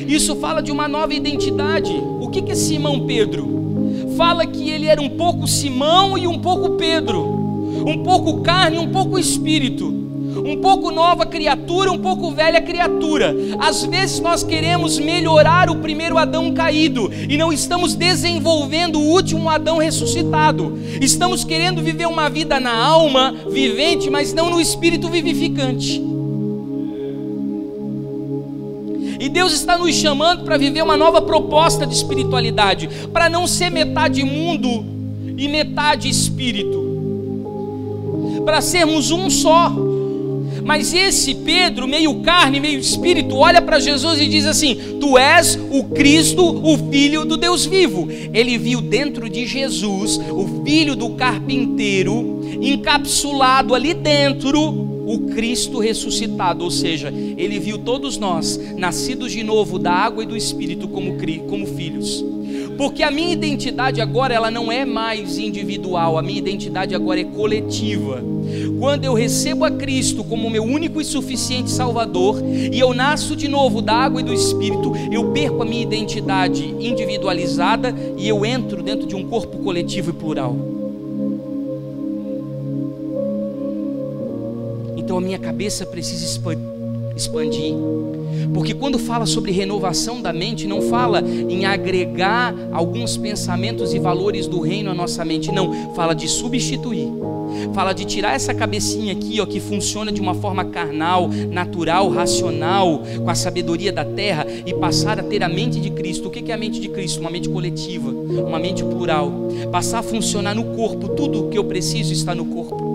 Isso fala de uma nova identidade. O que é Simão Pedro? Fala que ele era um pouco Simão e um pouco Pedro, um pouco carne e um pouco espírito. um pouco nova criatura, um pouco velha criatura. Às vezes nós queremos melhorar o primeiro Adão caído e não estamos desenvolvendo o último Adão ressuscitado. Estamos querendo viver uma vida na alma vivente, mas não no espírito vivificante. E Deus está nos chamando para viver uma nova proposta de espiritualidade, para não ser metade mundo e metade espírito, para sermos um só. Mas esse Pedro, meio carne, meio espírito, olha para Jesus e diz assim: tu és o Cristo, o Filho do Deus vivo. Ele viu dentro de Jesus, o filho do carpinteiro, encapsulado ali dentro, o Cristo ressuscitado. Ou seja, ele viu todos nós, nascidos de novo da água e do Espírito, como filhos. Porque a minha identidade agora, ela não é mais individual, a minha identidade agora é coletiva. Quando eu recebo a Cristo como meu único e suficiente Salvador, e eu nasço de novo da água e do Espírito, eu perco a minha identidade individualizada e eu entro dentro de um corpo coletivo e plural. Então a minha cabeça precisa expandir. Porque quando fala sobre renovação da mente, não fala em agregar alguns pensamentos e valores do reino à nossa mente, não, fala de substituir, fala de tirar essa cabecinha aqui, ó, que funciona de uma forma carnal, natural, racional, com a sabedoria da terra, e passar a ter a mente de Cristo. O que é a mente de Cristo? Uma mente coletiva, uma mente plural, passar a funcionar no corpo. Tudo o que eu preciso está no corpo.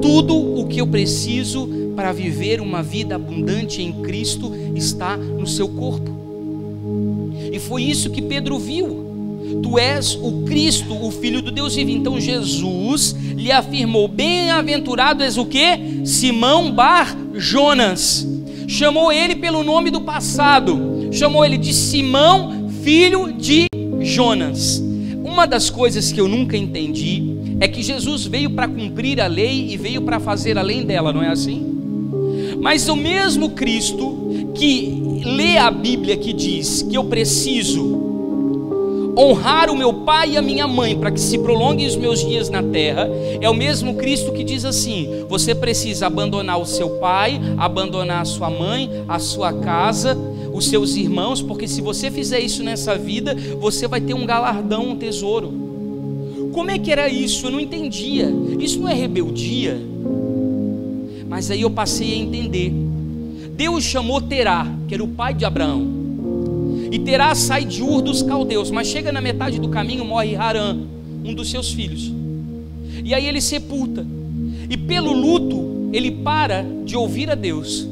Tudo o que eu preciso para viver uma vida abundante em Cristo está no seu corpo. E foi isso que Pedro viu. Tu és o Cristo, o Filho do Deus vivo. Então Jesus lhe afirmou: bem-aventurado és o quê? Simão Bar Jonas. Chamou ele pelo nome do passado, chamou ele de Simão, filho de Jonas. Uma das coisas que eu nunca entendi é que Jesus veio para cumprir a lei e veio para fazer além dela, não é assim? Mas o mesmo Cristo que lê a Bíblia, que diz que eu preciso honrar o meu pai e a minha mãe para que se prolonguem os meus dias na terra, é o mesmo Cristo que diz assim: você precisa abandonar o seu pai, abandonar a sua mãe, a sua casa, os seus irmãos, porque se você fizer isso nessa vida, você vai ter um galardão, um tesouro. Como é que era isso? Eu não entendia. Isso não é rebeldia? Mas aí eu passei a entender. Deus chamou Terá, que era o pai de Abraão, e Terá sai de Ur dos Caldeus, mas chega na metade do caminho, morre Harã, um dos seus filhos, e aí ele sepulta, e pelo luto ele para de ouvir a Deus,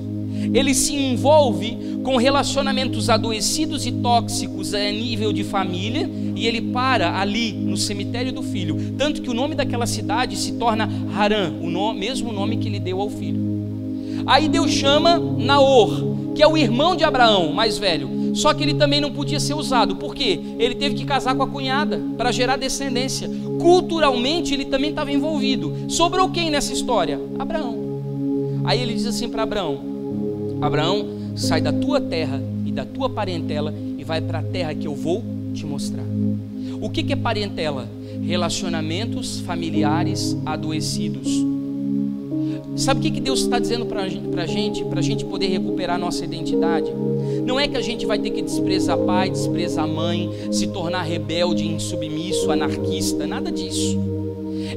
ele se envolve com relacionamentos adoecidos e tóxicos a nível de família, e ele para ali no cemitério do filho, tanto que o nome daquela cidade se torna Harã, mesmo nome que ele deu ao filho. Aí Deus chama Naor, que é o irmão de Abraão, mais velho, só que ele também não podia ser usado. Por quê? Ele teve que casar com a cunhada para gerar descendência. Culturalmente ele também estava envolvido. Sobrou quem nessa história? Abraão. Aí ele diz assim para Abraão: Abraão, sai da tua terra e da tua parentela e vai para a terra que eu vou te mostrar. O que é parentela? Relacionamentos familiares adoecidos. Sabe o que Deus está dizendo para a gente poder recuperar a nossa identidade? Não é que a gente vai ter que desprezar pai, desprezar mãe, se tornar rebelde, insubmisso, anarquista, nada disso.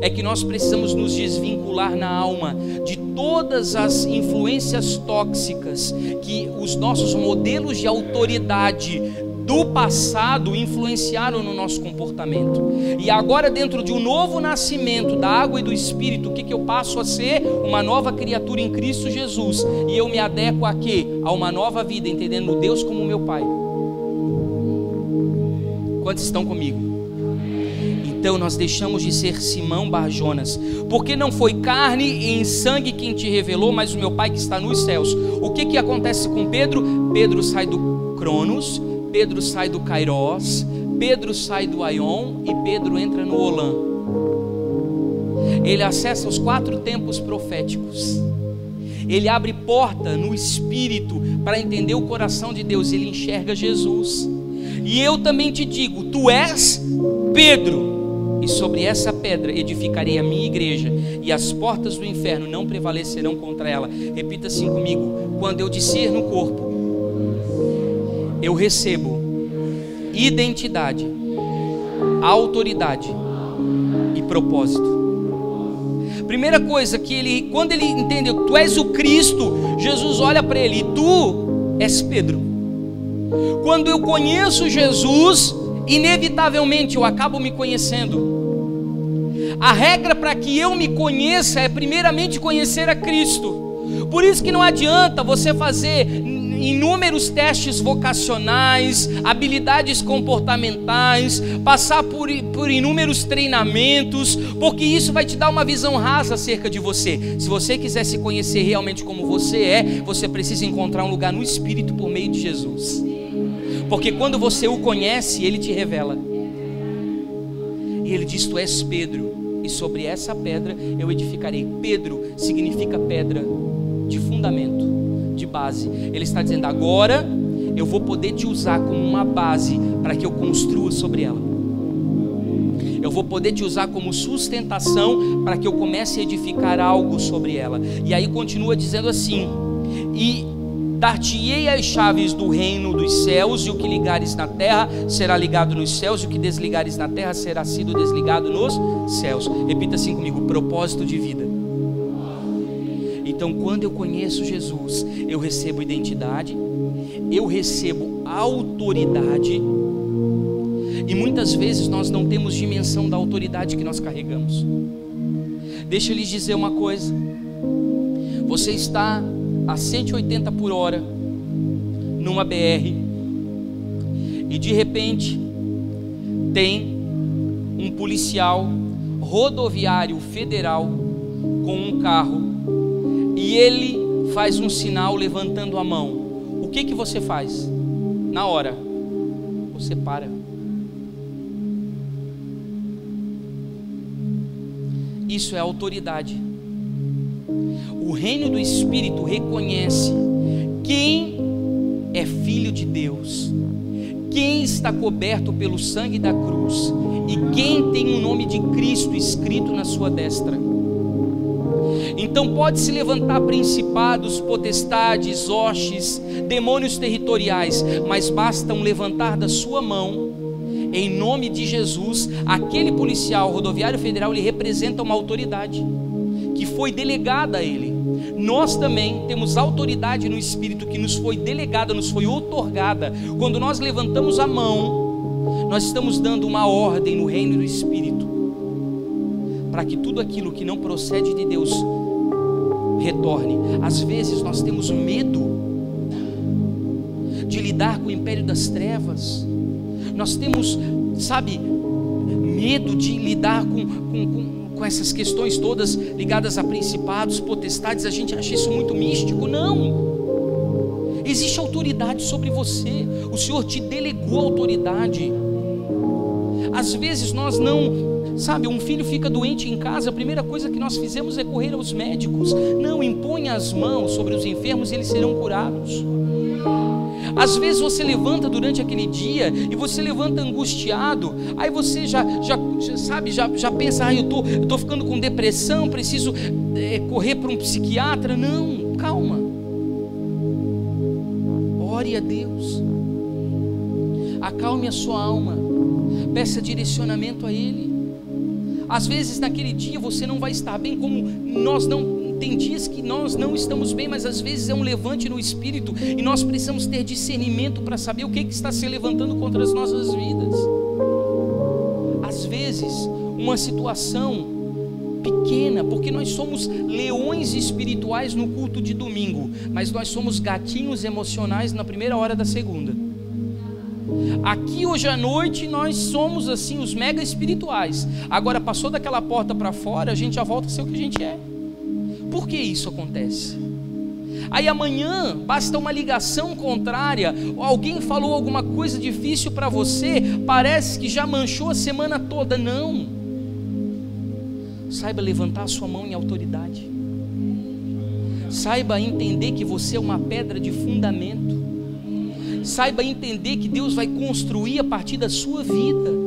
É que nós precisamos nos desvincular na alma de todas as influências tóxicas que os nossos modelos de autoridade do passado influenciaram no nosso comportamento. E agora, dentro de um novo nascimento da água e do Espírito, o que eu passo a ser? Uma nova criatura em Cristo Jesus. E eu me adequo a quê? A uma nova vida, entendendo Deus como meu Pai. Quantos estão comigo? Então nós deixamos de ser Simão Bar Jonas, porque não foi carne e sangue quem te revelou, mas o meu Pai que está nos céus. O que acontece com Pedro? Pedro sai do Cronos, Pedro sai do Kairos, Pedro sai do Aion e Pedro entra no Olã. Ele acessa os 4 tempos proféticos. Ele abre porta no Espírito para entender o coração de Deus. Ele enxerga Jesus. E eu também te digo: tu és Pedro, e sobre essa pedra edificarei a minha igreja, e as portas do inferno não prevalecerão contra ela. Repita assim comigo: quando eu disser no corpo, eu recebo identidade, autoridade e propósito. Primeira coisa que ele, quando ele entendeu, tu és o Cristo, Jesus olha para ele: e tu és Pedro. Quando eu conheço Jesus, inevitavelmente eu acabo me conhecendo. A regra para que eu me conheça é primeiramente conhecer a Cristo. Por isso que não adianta você fazer inúmeros testes vocacionais, habilidades comportamentais, passar por inúmeros treinamentos, porque isso vai te dar uma visão rasa acerca de você. Se você quiser se conhecer realmente como você é, você precisa encontrar um lugar no Espírito por meio de Jesus, porque quando você o conhece, Ele te revela. E Ele diz: tu és Pedro, e sobre essa pedra eu edificarei. Pedro significa pedra de fundamento, de base. Ele está dizendo: agora eu vou poder te usar como uma base para que eu construa sobre ela. Eu vou poder te usar como sustentação para que eu comece a edificar algo sobre ela. E aí continua dizendo assim: e dar-te-ei as chaves do reino dos céus, e o que ligares na terra será ligado nos céus, e o que desligares na terra será sido desligado nos céus. Repita assim comigo: propósito de vida. Então, quando eu conheço Jesus, eu recebo identidade, eu recebo autoridade, e muitas vezes nós não temos dimensão da autoridade que nós carregamos. Deixa eu lhes dizer uma coisa: você está a 180 por hora numa BR, e de repente tem um policial rodoviário federal com um carro, e ele faz um sinal levantando a mão. O que que você faz? Na hora, você para. Isso é autoridade. O reino do Espírito reconhece quem é filho de Deus, quem está coberto pelo sangue da cruz, e quem tem o nome de Cristo escrito na sua destra. Então pode se levantar principados, potestades, hostes, demônios territoriais, mas basta um levantar da sua mão, em nome de Jesus. Aquele policial rodoviário federal, ele representa uma autoridade que foi delegada a ele. Nós também temos autoridade no Espírito que nos foi delegada, nos foi outorgada. Quando nós levantamos a mão, nós estamos dando uma ordem no reino do Espírito, para que tudo aquilo que não procede de Deus retorne. Às vezes nós temos medo de lidar com o império das trevas. Nós temos, medo de lidar com essas questões todas ligadas a principados, potestades. A gente acha isso muito místico. Não, existe autoridade sobre você. O Senhor te delegou autoridade. Às vezes nós não, um filho fica doente em casa, a primeira coisa que nós fizemos é correr aos médicos. Não, imponha as mãos sobre os enfermos e eles serão curados. Às vezes você levanta durante aquele dia e você levanta angustiado, aí você já pensa: eu tô ficando com depressão, preciso correr para um psiquiatra. Não, calma, ore a Deus, acalme a sua alma, peça direcionamento a Ele. Às vezes naquele dia você não vai estar bem, como nós não. Tem dias que nós não estamos bem, mas às vezes é um levante no Espírito, e nós precisamos ter discernimento para saber o que está se levantando contra as nossas vidas. Às vezes uma situação pequena, porque nós somos leões espirituais no culto de domingo, mas nós somos gatinhos emocionais na primeira hora da segunda. Aqui hoje à noite nós somos assim os mega espirituais. Agora passou daquela porta para fora, a gente já volta a ser o que a gente é. Por que isso acontece? Aí amanhã basta uma ligação contrária, alguém falou alguma coisa difícil para você, parece que já manchou a semana toda. Não, saiba levantar a sua mão em autoridade, saiba entender que você é uma pedra de fundamento, saiba entender que Deus vai construir a partir da sua vida.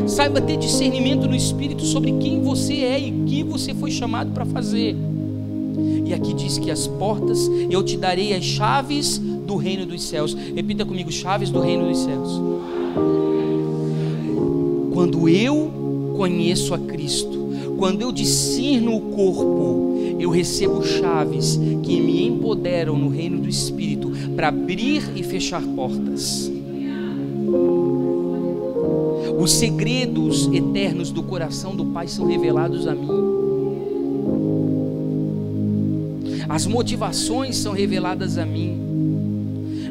Saiba ter discernimento no Espírito sobre quem você é e o que você foi chamado para fazer. E aqui diz que as portas, eu te darei as chaves do reino dos céus. Repita comigo: chaves do reino dos céus. Quando eu conheço a Cristo, quando eu discerno o corpo, eu recebo chaves que me empoderam no reino do Espírito para abrir e fechar portas. Os segredos eternos do coração do Pai são revelados a mim. As motivações são reveladas a mim.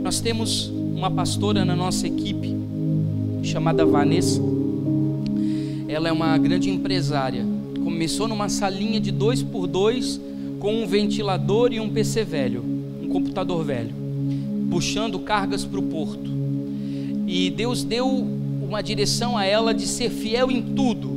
Nós temos uma pastora na nossa equipe chamada Vanessa. Ela é uma grande empresária. Começou numa salinha de 2x2 com um ventilador e um PC velho, um computador velho, puxando cargas para o porto. E Deus deu uma direção a ela de ser fiel em tudo,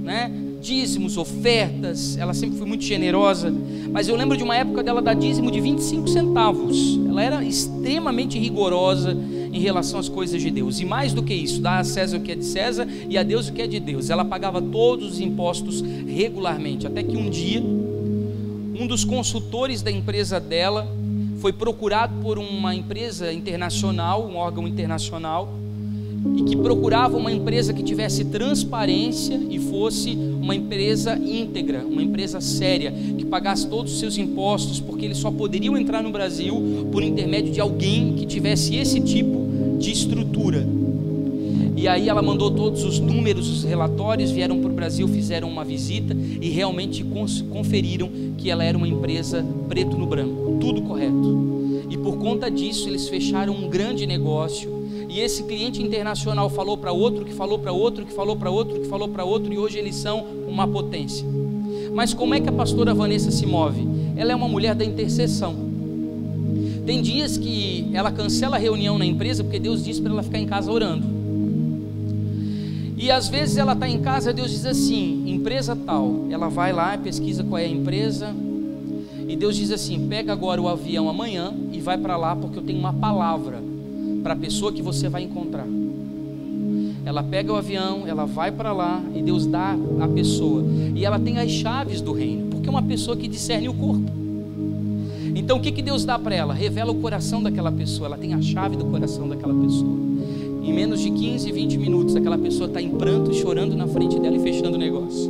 né? Dízimos, ofertas. Ela sempre foi muito generosa, mas eu lembro de uma época dela dar dízimo de 25 centavos. Ela era extremamente rigorosa em relação às coisas de Deus, e mais do que isso, dá a César o que é de César e a Deus o que é de Deus. Ela pagava todos os impostos regularmente, até que um dia, um dos consultores da empresa dela foi procurado por uma empresa internacional, um órgão internacional, e que procurava uma empresa que tivesse transparência e fosse uma empresa íntegra, uma empresa séria, que pagasse todos os seus impostos, porque eles só poderiam entrar no Brasil por intermédio de alguém que tivesse esse tipo de estrutura. E aí ela mandou todos os números, os relatórios, vieram para o Brasil, fizeram uma visita e realmente conferiram que ela era uma empresa preto no branco, tudo correto. E por conta disso eles fecharam um grande negócio. E esse cliente internacional falou para outro, que falou para outro, que falou para outro, que falou para outro, e hoje eles são uma potência. Mas como é que a pastora Vanessa se move? Ela é uma mulher da intercessão. Tem dias que ela cancela a reunião na empresa porque Deus diz para ela ficar em casa orando. E às vezes ela está em casa, Deus diz assim: empresa tal. Ela vai lá, pesquisa qual é a empresa, e Deus diz assim: pega agora o avião amanhã e vai para lá, porque eu tenho uma palavra para a pessoa que você vai encontrar. Ela pega o avião, ela vai para lá e Deus dá a pessoa, e ela tem as chaves do reino, porque é uma pessoa que discerne o corpo. Então o que Deus dá para ela? Revela o coração daquela pessoa. Ela tem a chave do coração daquela pessoa. Em menos de 15, 20 minutos aquela pessoa está em pranto, chorando na frente dela e fechando o negócio,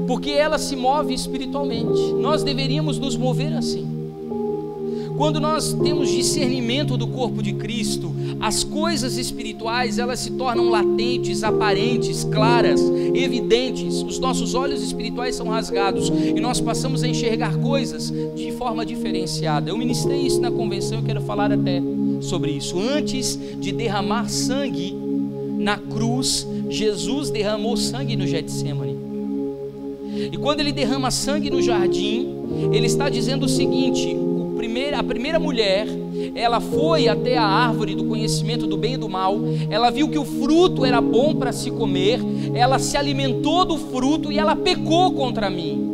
porque ela se move espiritualmente. Nós deveríamos nos mover assim. Quando nós temos discernimento do corpo de Cristo, as coisas espirituais, elas se tornam latentes, aparentes, claras, evidentes. Os nossos olhos espirituais são rasgados e nós passamos a enxergar coisas de forma diferenciada. Eu ministrei isso na convenção, eu quero falar até sobre isso. Antes de derramar sangue na cruz, Jesus derramou sangue no Getsemane. E quando ele derrama sangue no jardim, ele está dizendo o seguinte: a primeira mulher, ela foi até a árvore do conhecimento do bem e do mal, ela viu que o fruto era bom para se comer, ela se alimentou do fruto e ela pecou contra mim.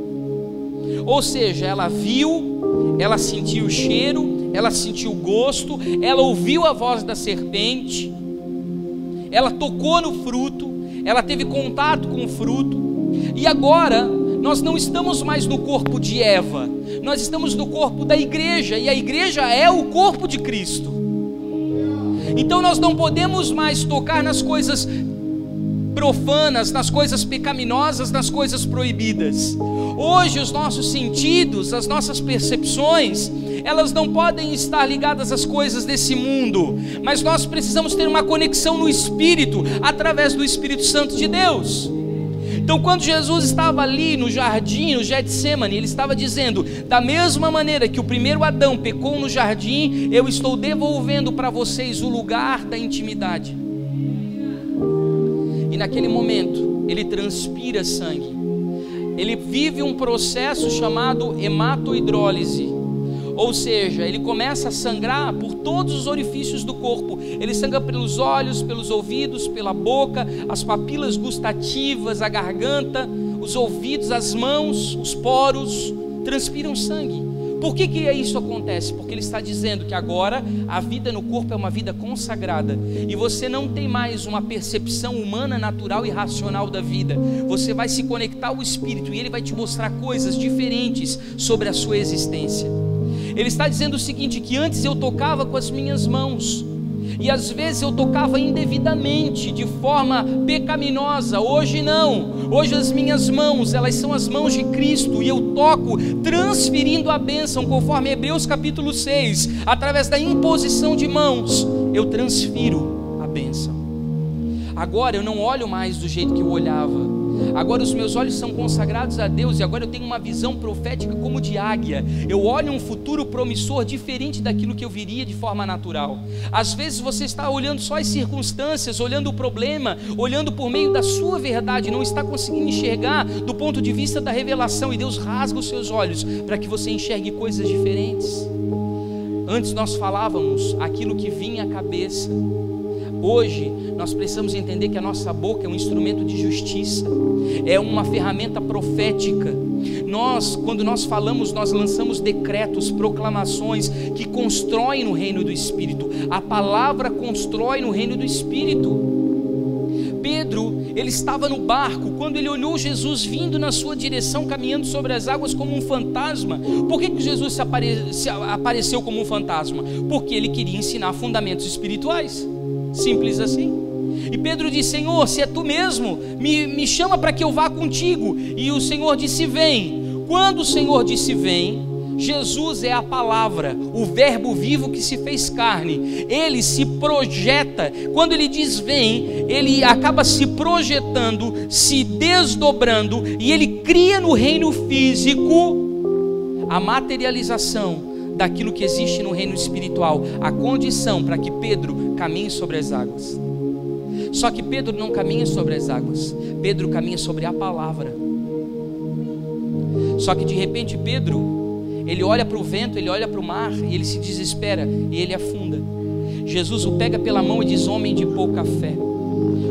Ou seja, ela viu, ela sentiu o cheiro, ela sentiu o gosto, ela ouviu a voz da serpente, ela tocou no fruto, ela teve contato com o fruto. E agora nós não estamos mais no corpo de Eva, nós estamos no corpo da igreja, e a igreja é o corpo de Cristo. Então nós não podemos mais tocar nas coisas profanas, nas coisas pecaminosas, nas coisas proibidas. Hoje os nossos sentidos, as nossas percepções, elas não podem estar ligadas às coisas desse mundo, mas nós precisamos ter uma conexão no Espírito, através do Espírito Santo de Deus. Então quando Jesus estava ali no jardim, no Getsemane, ele estava dizendo: da mesma maneira que o primeiro Adão pecou no jardim, eu estou devolvendo para vocês o lugar da intimidade. E naquele momento ele transpira sangue, ele vive um processo chamado hematohidrólise, ou seja, ele começa a sangrar por todos os orifícios do corpo. Ele sangra pelos olhos, pelos ouvidos, pela boca, as papilas gustativas, a garganta, os ouvidos, as mãos, os poros, transpiram sangue. Por que isso acontece? Porque ele está dizendo que agora a vida no corpo é uma vida consagrada, e você não tem mais uma percepção humana, natural e racional da vida. Você vai se conectar ao Espírito, e ele vai te mostrar coisas diferentes sobre a sua existência. Ele está dizendo o seguinte, que antes eu tocava com as minhas mãos, e às vezes eu tocava indevidamente, de forma pecaminosa. Hoje não, hoje as minhas mãos, elas são as mãos de Cristo, e eu toco transferindo a bênção, conforme Hebreus capítulo 6, através da imposição de mãos, eu transfiro a bênção. Agora eu não olho mais do jeito que eu olhava. Agora os meus olhos são consagrados a Deus, e agora eu tenho uma visão profética como de águia. Eu olho um futuro promissor diferente daquilo que eu viria de forma natural. Às vezes você está olhando só as circunstâncias, olhando o problema, olhando por meio da sua verdade, não está conseguindo enxergar do ponto de vista da revelação, e Deus rasga os seus olhos para que você enxergue coisas diferentes. Antes nós falávamos aquilo que vinha à cabeça. Hoje nós precisamos entender que a nossa boca é um instrumento de justiça, é uma ferramenta profética. Quando nós falamos, nós lançamos decretos, proclamações que constroem no reino do Espírito. A palavra constrói no reino do Espírito. Pedro, ele estava no barco, quando ele olhou Jesus vindo na sua direção, caminhando sobre as águas como um fantasma. Por que Jesus se apareceu como um fantasma? Porque ele queria ensinar fundamentos espirituais. Simples assim. E Pedro disse: Senhor, se é tu mesmo, me chama para que eu vá contigo. E o Senhor disse: vem. Quando o Senhor disse vem, Jesus é a palavra, o verbo vivo que se fez carne. Ele se projeta. Quando ele diz vem, ele acaba se projetando, se desdobrando, e ele cria no reino físico a materialização daquilo que existe no reino espiritual, a condição para que Pedro caminhe sobre as águas. Só que Pedro não caminha sobre as águas, Pedro caminha sobre a palavra. Só que de repente Pedro, ele olha para o vento, ele olha para o mar, e ele se desespera, e ele afunda. Jesus o pega pela mão e diz: homem de pouca fé,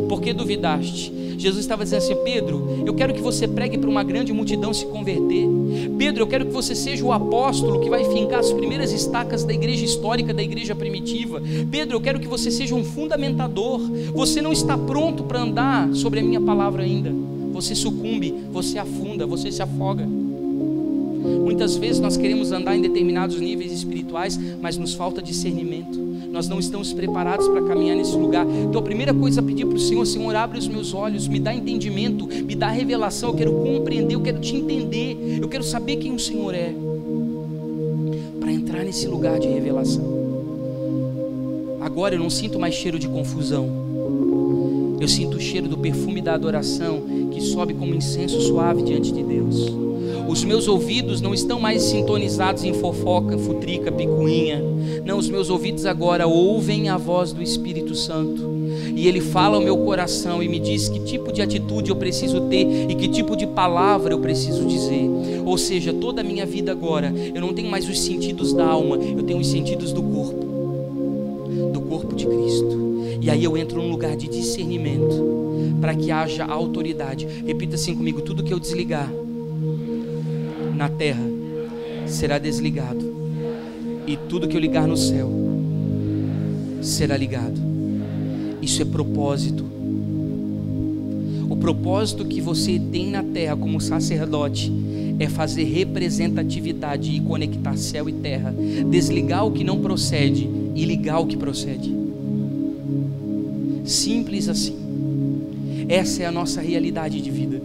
por que duvidaste? Jesus estava dizendo assim: Pedro, eu quero que você pregue para uma grande multidão se converter. Pedro, eu quero que você seja o apóstolo que vai fincar as primeiras estacas da igreja histórica, da igreja primitiva. Pedro, eu quero que você seja um fundamentador. Você não está pronto para andar sobre a minha palavra ainda. Você sucumbe, você afunda, você se afoga. Muitas vezes nós queremos andar em determinados níveis espirituais, mas nos falta discernimento. Nós não estamos preparados para caminhar nesse lugar. Então a primeira coisa é pedir para o Senhor: Senhor, abre os meus olhos, me dá entendimento, me dá revelação. Eu quero compreender, eu quero te entender, eu quero saber quem o Senhor é, para entrar nesse lugar de revelação. Agora eu não sinto mais cheiro de confusão, eu sinto o cheiro do perfume da adoração que sobe como incenso suave diante de Deus. Os meus ouvidos não estão mais sintonizados em fofoca, futrica, picuinha. Não, os meus ouvidos agora ouvem a voz do Espírito Santo, e Ele fala ao meu coração e me diz que tipo de atitude eu preciso ter e que tipo de palavra eu preciso dizer. Ou seja, toda a minha vida agora, eu não tenho mais os sentidos da alma, eu tenho os sentidos do corpo de Cristo. E aí eu entro num lugar de discernimento, para que haja autoridade. Repita assim comigo: tudo que eu desligar na terra será desligado, e tudo que eu ligar no céu será ligado. Isso é propósito. O propósito que você tem na terra como sacerdote é fazer representatividade e conectar céu e terra, desligar o que não procede e ligar o que procede. Simples assim. Essa é a nossa realidade de vida.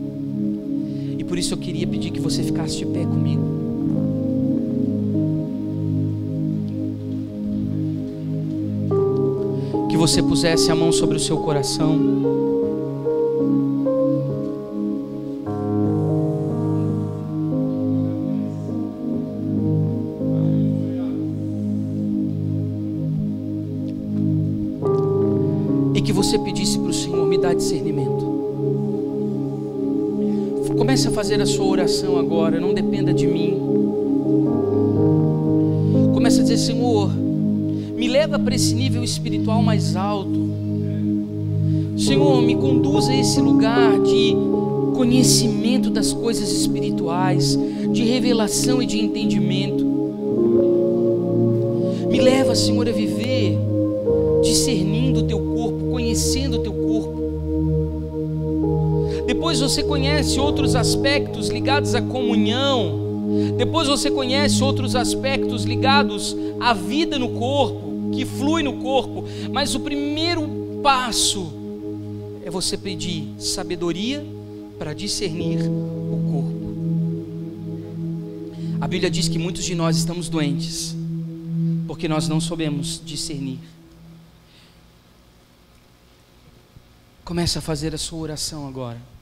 E por isso eu queria pedir que você ficasse de pé comigo. Que você pusesse a mão sobre o seu coração. E que você pedisse para o Senhor: me dá discernimento. Comece a fazer a sua oração agora, não dependa de mim. Comece a dizer: Senhor, me leva para esse nível espiritual mais alto. Senhor, me conduza a esse lugar de conhecimento das coisas espirituais, de revelação e de entendimento. Senhor, é viver discernindo o teu corpo, conhecendo o teu corpo. Depois você conhece outros aspectos ligados à comunhão. Depois você conhece outros aspectos ligados à vida no corpo, que flui no corpo. Mas o primeiro passo é você pedir sabedoria para discernir o corpo. A Bíblia diz que muitos de nós estamos doentes porque nós não soubemos discernir. Comece a fazer a sua oração agora.